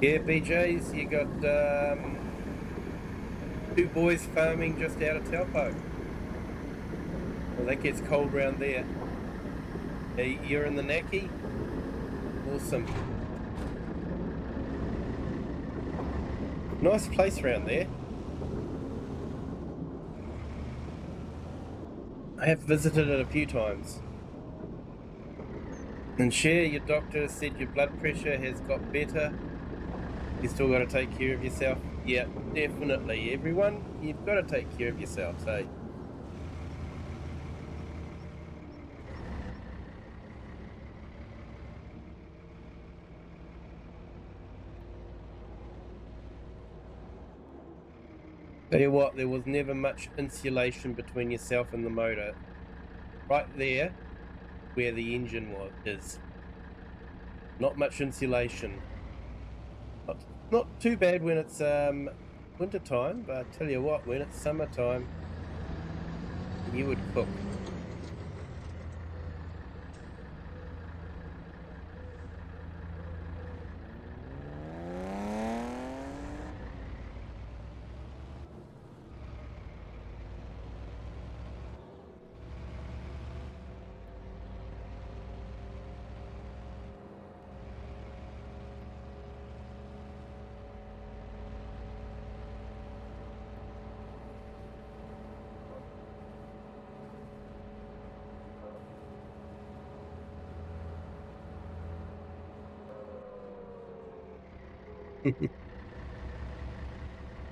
Yeah, BJs, you got 2 boys farming just out of Taupo. Well, that gets cold round there. You're in the Naki? Awesome. Nice place round there. I have visited it a few times. And Cher, your doctor said your blood pressure has got better. You still got to take care of yourself. Yeah, definitely. Everyone, you've got to take care of yourselves, hey? Tell you what, there was never much insulation between yourself and the motor. Right there, where the engine is. Not much insulation. Not too bad when it's winter time, but I tell you what, when it's summertime, you would cook.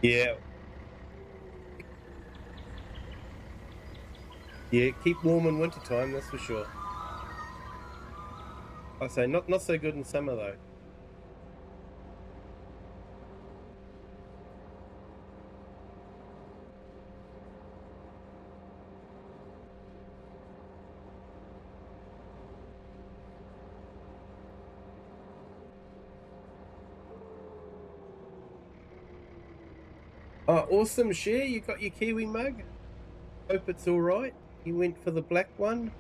Yeah, yeah, keep warm in winter time, that's for sure. I say not so good in summer though. Oh, awesome, Cher, you got your Kiwi mug? Hope it's all right. You went for the black one.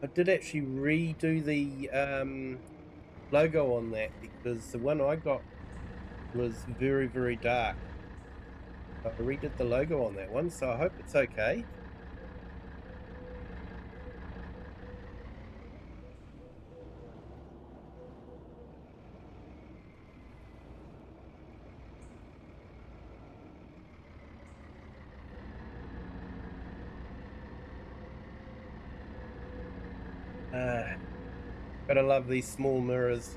I did actually redo the logo on that because the one I got was very, very dark. I redid the logo on that one, so I hope it's okay. Gotta love these small mirrors.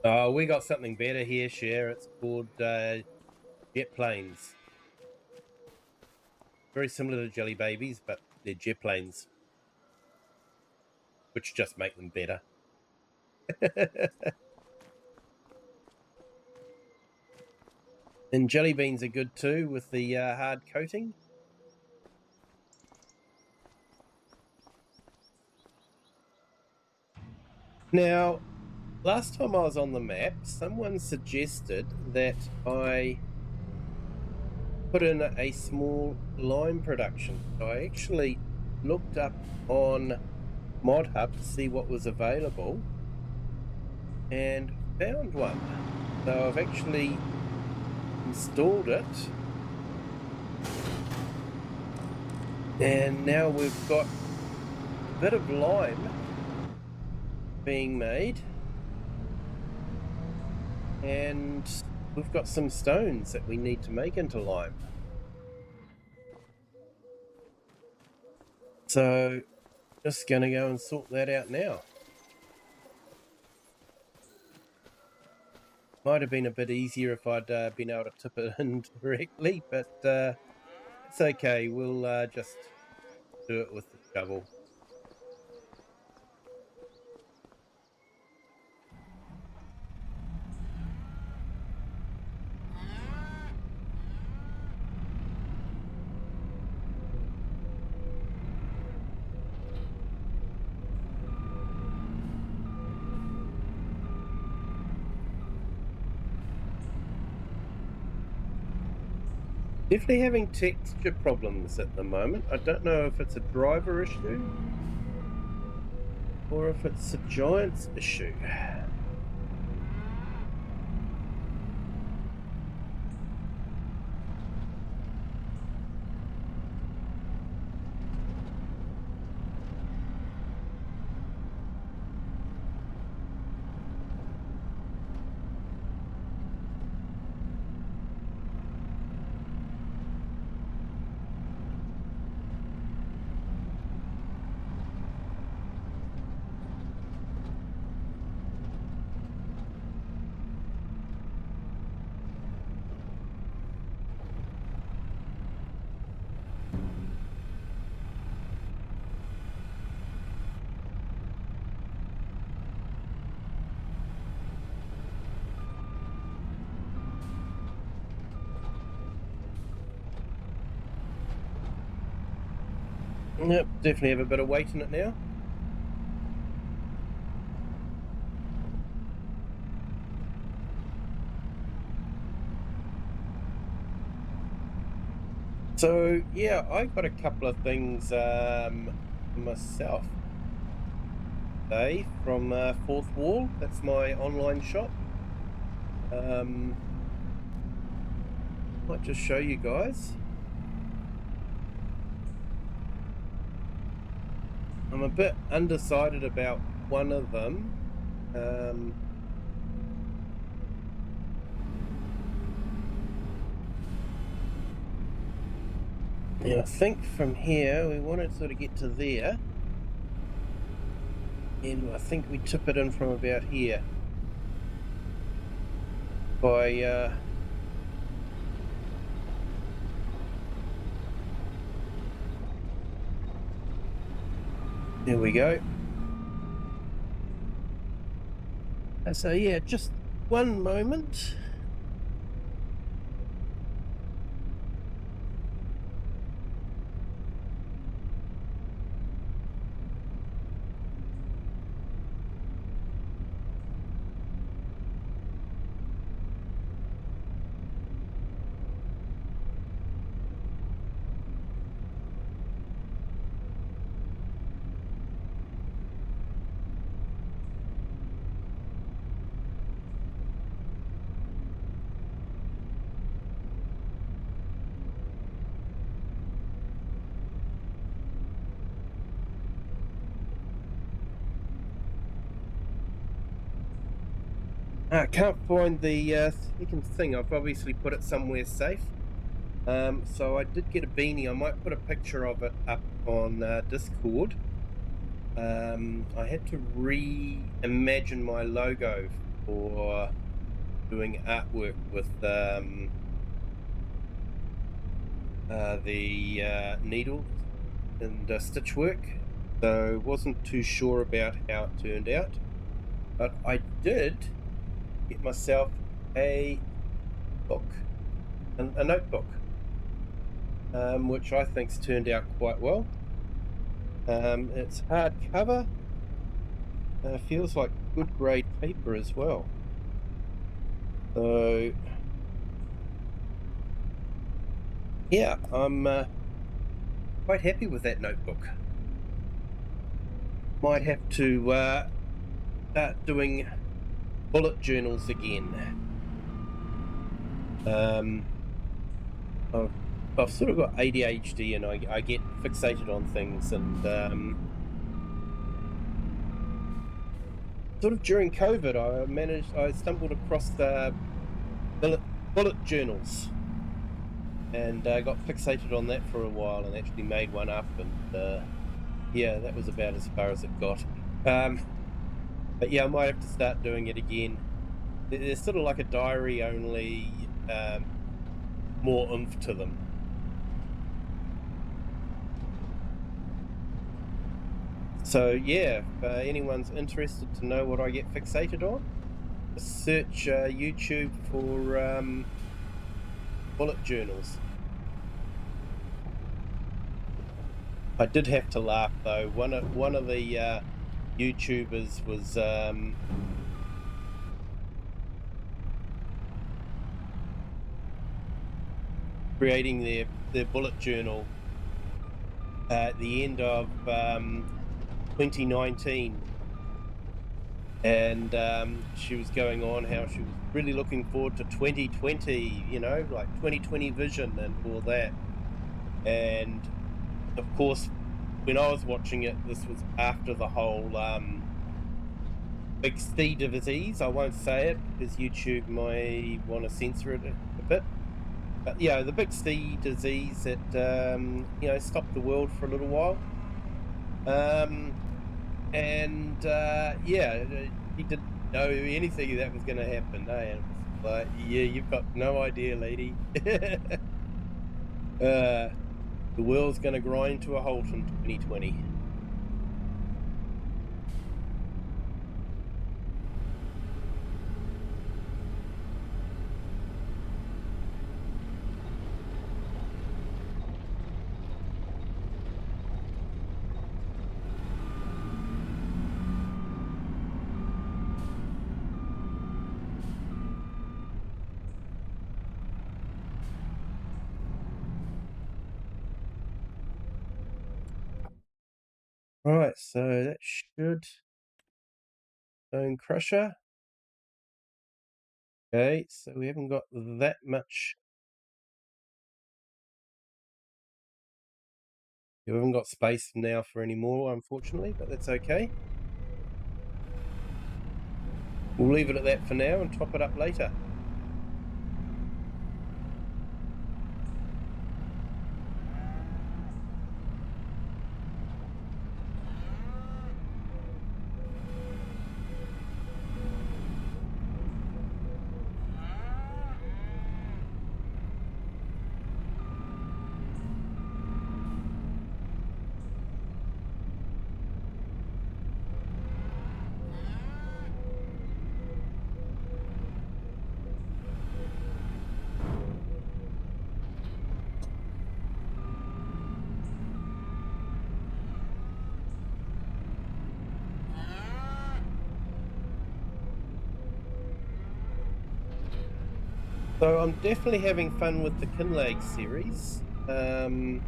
Oh, we got something better here, Cher. It's called jet planes. Very similar to jelly babies, but they're jet planes, which just make them better. And jelly beans are good too with the hard coating. Now, last time I was on the map, someone suggested that I put in a small lime production. So I actually looked up on Mod Hub to see what was available and found one. So I've actually installed it, and now we've got a bit of lime being made, and we've got some stones that we need to make into lime. So just gonna go and sort that out now. Might have been a bit easier if I'd been able to tip it in directly, but it's okay. We'll just do it with the shovel. Definitely having texture problems at the moment. I don't know if it's a driver issue or if it's a Giants issue. Yep, definitely have a bit of weight in it now. So yeah, I got a couple of things myself today from Fourth Wall. That's my online shop. Might just show you guys. I'm a bit undecided about one of them. Yeah, I think from here we want to sort of get to there, and I think we tip it in from about here by there we go. So yeah, just one moment. I can't find the second thing. I've obviously put it somewhere safe. So I did get a beanie. I might put a picture of it up on Discord. I had to reimagine my logo for doing artwork with the needles and stitch work. So wasn't too sure about how it turned out. But I did get myself a book, a notebook, which I think's turned out quite well. It's hardcover. Feels like good grade paper as well. So yeah, I'm quite happy with that notebook. Might have to start doing bullet journals again. I've sort of got ADHD and I get fixated on things, and sort of during COVID I stumbled across the bullet journals, and got fixated on that for a while and actually made one up, and yeah, that was about as far as it got. But yeah, I might have to start doing it again. There's sort of like a diary, only more oomph to them. So yeah, if anyone's interested to know what I get fixated on, search YouTube for bullet journals. I did have to laugh though. One of the YouTubers was creating their bullet journal at the end of 2019. And she was going on how she was really looking forward to 2020, you know, like 2020 vision and all that. And of course, when I was watching it, this was after the whole big C disease. I won't say it because YouTube might want to censor it a bit. But yeah, the big C disease that you know, stopped the world for a little while. And yeah, he didn't know anything that was going to happen. Eh? And it was like, yeah, you've got no idea, lady. The world's going to grind to a halt in 2020. Right, so that should stone crusher. Okay, so we haven't got that much. We haven't got space now for any more, unfortunately, but that's okay. We'll leave it at that for now and top it up later. So I'm definitely having fun with the Kinlag series. I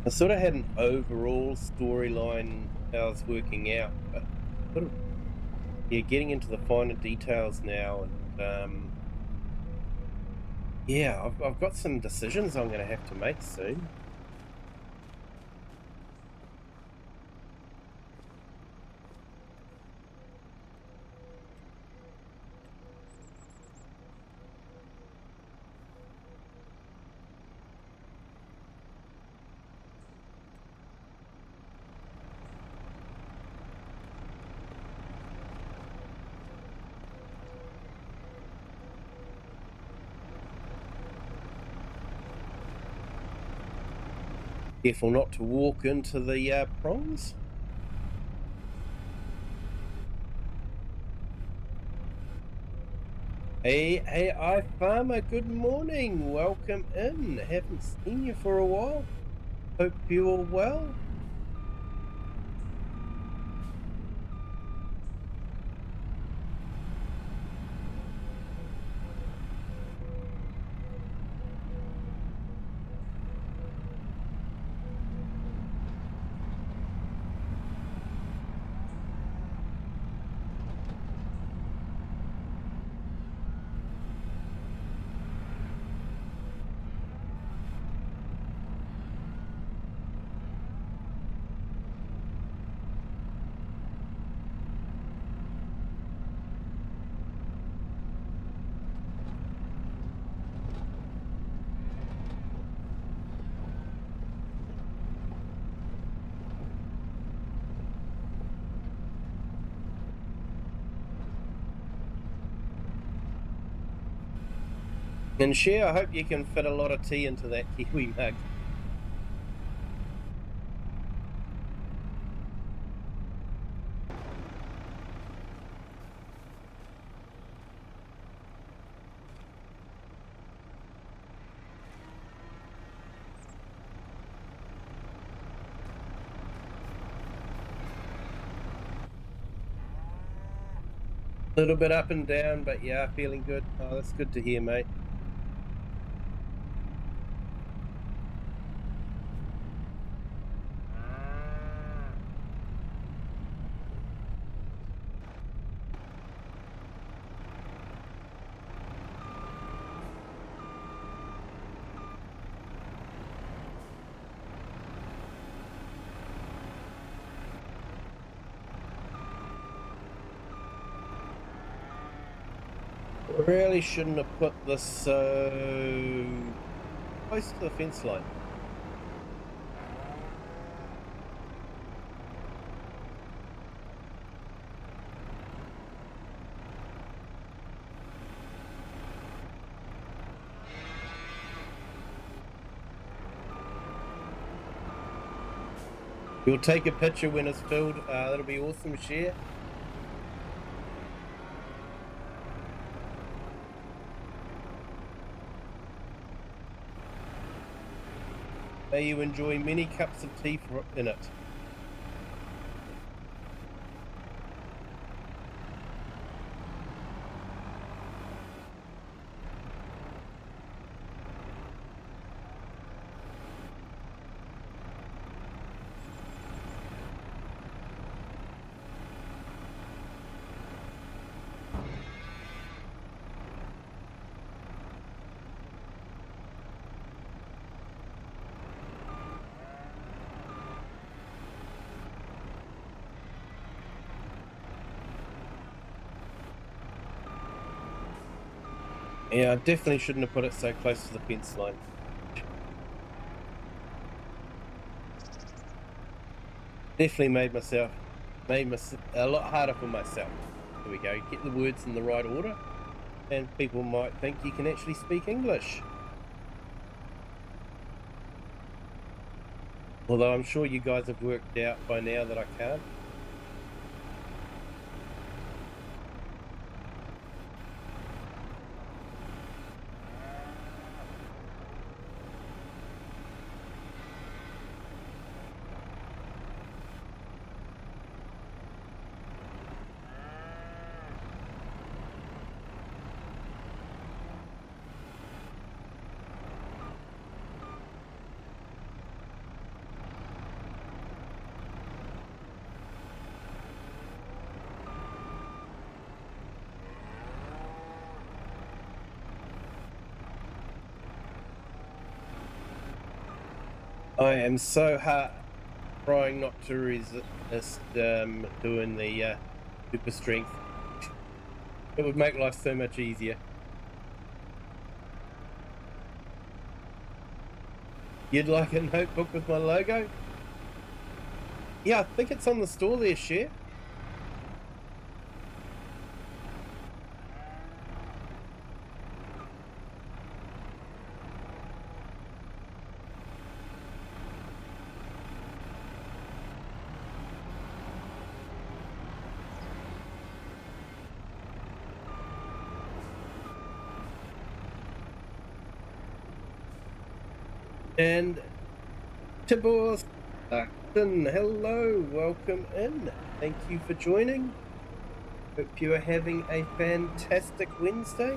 sort of had an overall storyline how I was working out, but sort of, yeah, getting into the finer details now, and yeah, I've got some decisions I'm going to have to make soon. Careful not to walk into the prongs. Hey, farmer, good morning. Welcome in. Haven't seen you for a while. Hope you're well. And Cher, I hope you can fit a lot of tea into that Kiwi mug. A little bit up and down, but yeah, feeling good. Oh, that's good to hear, mate. Really shouldn't have put this so close to the fence line. You'll take a picture when it's filled. That'll be awesome, share. May you enjoy many cups of tea in it. Yeah, I definitely shouldn't have put it so close to the fence line. Definitely made a lot harder for myself. There we go, get the words in the right order, and people might think you can actually speak English. Although I'm sure you guys have worked out by now that I can't. I am so hard trying not to resist doing the super strength. It would make life so much easier. You'd like a notebook with my logo? Yeah, I think it's on the store there, Cher. And Tibor Stockton, hello, welcome in. Thank you for joining. Hope you are having a fantastic Wednesday.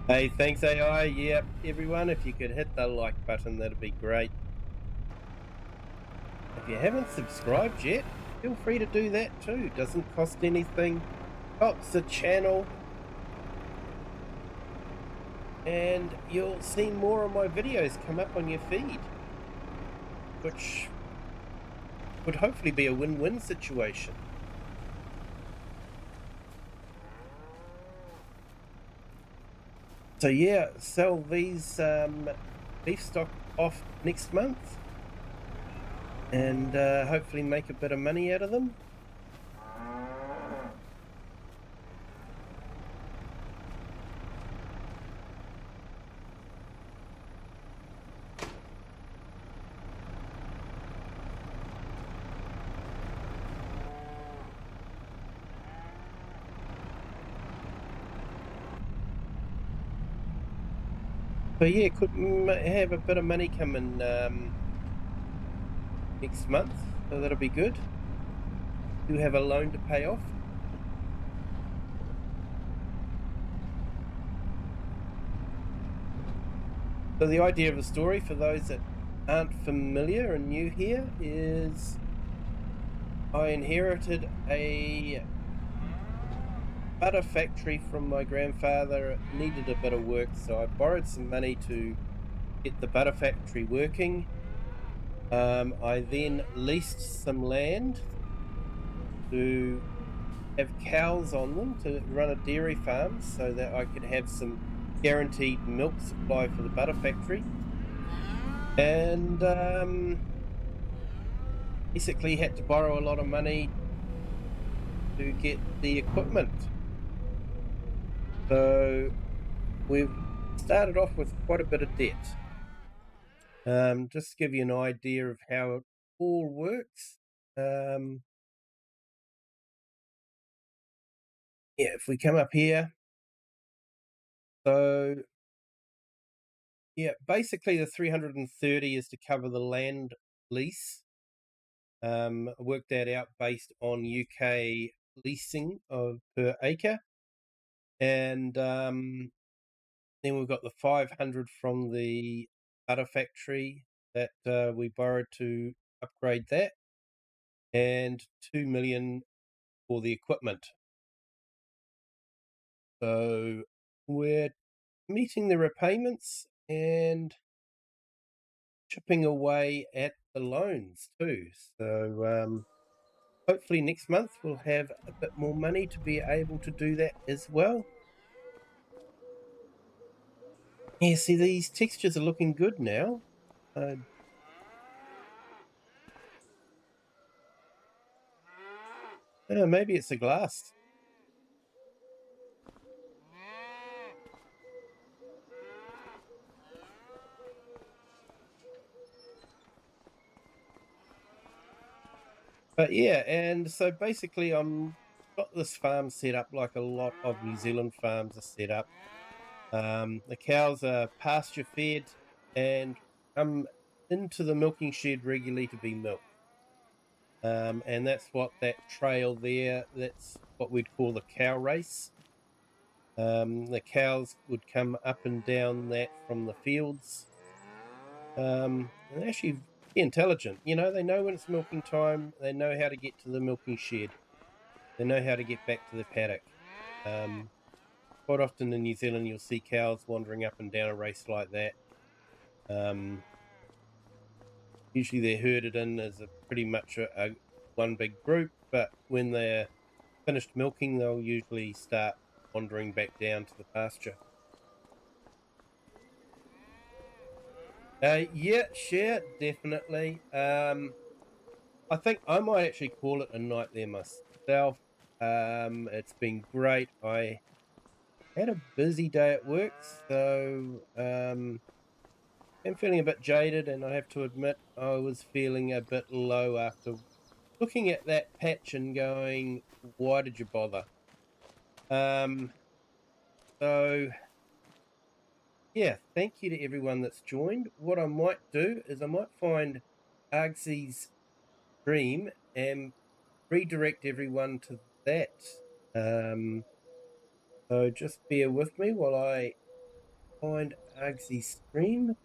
Hey, thanks AI. Yep, everyone, if you could hit the like button, that'd be great. If you haven't subscribed yet, feel free to do that too. Doesn't cost anything, helps the channel, and you'll see more of my videos come up on your feed, which would hopefully be a win-win situation. So yeah, sell these beef stock off next month and hopefully make a bit of money out of them. So yeah, could have a bit of money coming next month, so that'll be good. Do have a loan to pay off. So the idea of the story, for those that aren't familiar and new here, is I inherited a butter factory from my grandfather. It needed a bit of work, so I borrowed some money to get the butter factory working. I then leased some land to have cows on them to run a dairy farm so that I could have some guaranteed milk supply for the butter factory. And basically had to borrow a lot of money to get the equipment. So we've started off with quite a bit of debt. Just to give you an idea of how it all works. Yeah, if we come up here, so yeah, basically the 330 is to cover the land lease. I worked that out based on UK leasing of per acre, and then we've got the 500 from the butter factory that we borrowed to upgrade that, and 2 million for the equipment. So we're meeting the repayments and chipping away at the loans too. So hopefully next month we'll have a bit more money to be able to do that as well. Yeah, see, these textures are looking good now. Maybe it's a glass. But yeah, and so basically I'm got this farm set up like a lot of New Zealand farms are set up. The cows are pasture fed and come into the milking shed regularly to be milked. And that's what that trail there, that's what we'd call the cow race. The cows would come up and down that from the fields. And they're actually very intelligent. You know, they know when it's milking time. They know how to get to the milking shed. They know how to get back to the paddock. Quite often in New Zealand, you'll see cows wandering up and down a race like that. Usually they're herded in as a pretty much a one big group, but when they're finished milking, they'll usually start wandering back down to the pasture. Yeah, share, definitely. I think I might actually call it a night there myself. It's been great. I had a busy day at work, so I'm feeling a bit jaded, and I have to admit I was feeling a bit low after looking at that patch and going, "Why did you bother?" Um, so yeah, thank you to everyone that's joined. What I might do is I might find Argsy's stream and redirect everyone to that. Um, so just bear with me while I find Argsy stream.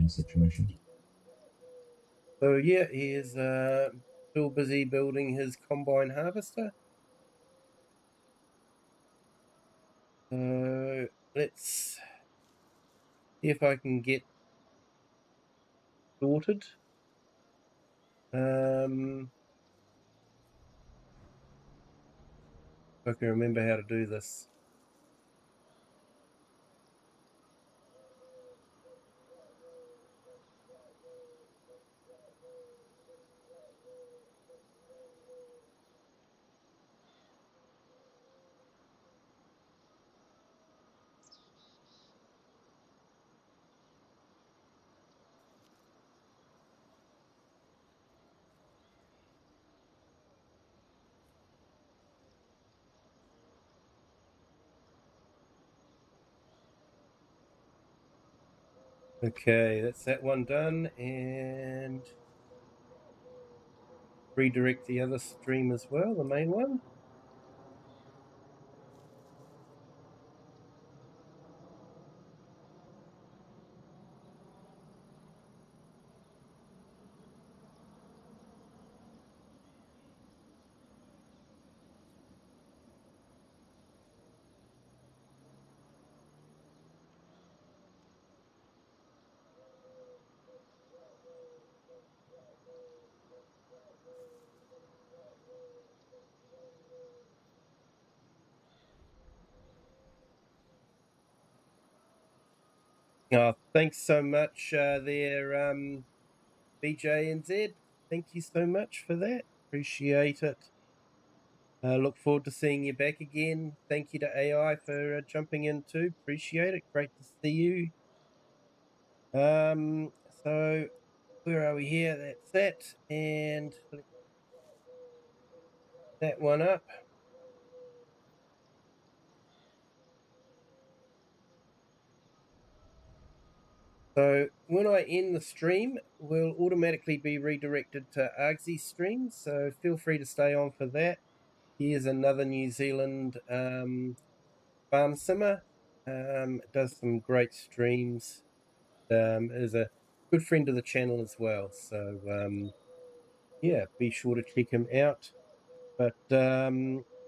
Situation. So yeah, he is still busy building his combine harvester. So let's see if I can get sorted. If I can remember how to do this. Okay, that's that one done, and redirect the other stream as well, the main one. Thanks so much there, BJ and Z. Thank you so much for that. Appreciate it. Look forward to seeing you back again. Thank you to AI for jumping in too. Appreciate it. Great to see you. So where are we here? That's that, and that one up. So when I end the stream, we'll automatically be redirected to Argsy's stream. So feel free to stay on for that. Here's another New Zealand farm simmer. Does some great streams. Is a good friend of the channel as well. So yeah, be sure to check him out. But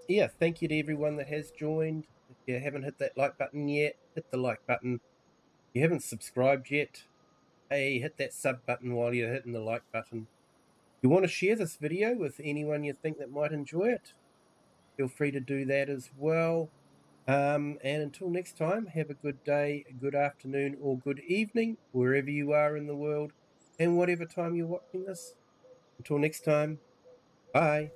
yeah, thank you to everyone that has joined. If you haven't hit that like button yet, hit the like button. If you haven't subscribed yet, hey, hit that sub button while you're hitting the like button. If you want to share this video with anyone you think that might enjoy it, feel free to do that as well. And until next time, have a good day, a good afternoon, or good evening, wherever you are in the world, and whatever time you're watching this. Until next time, bye.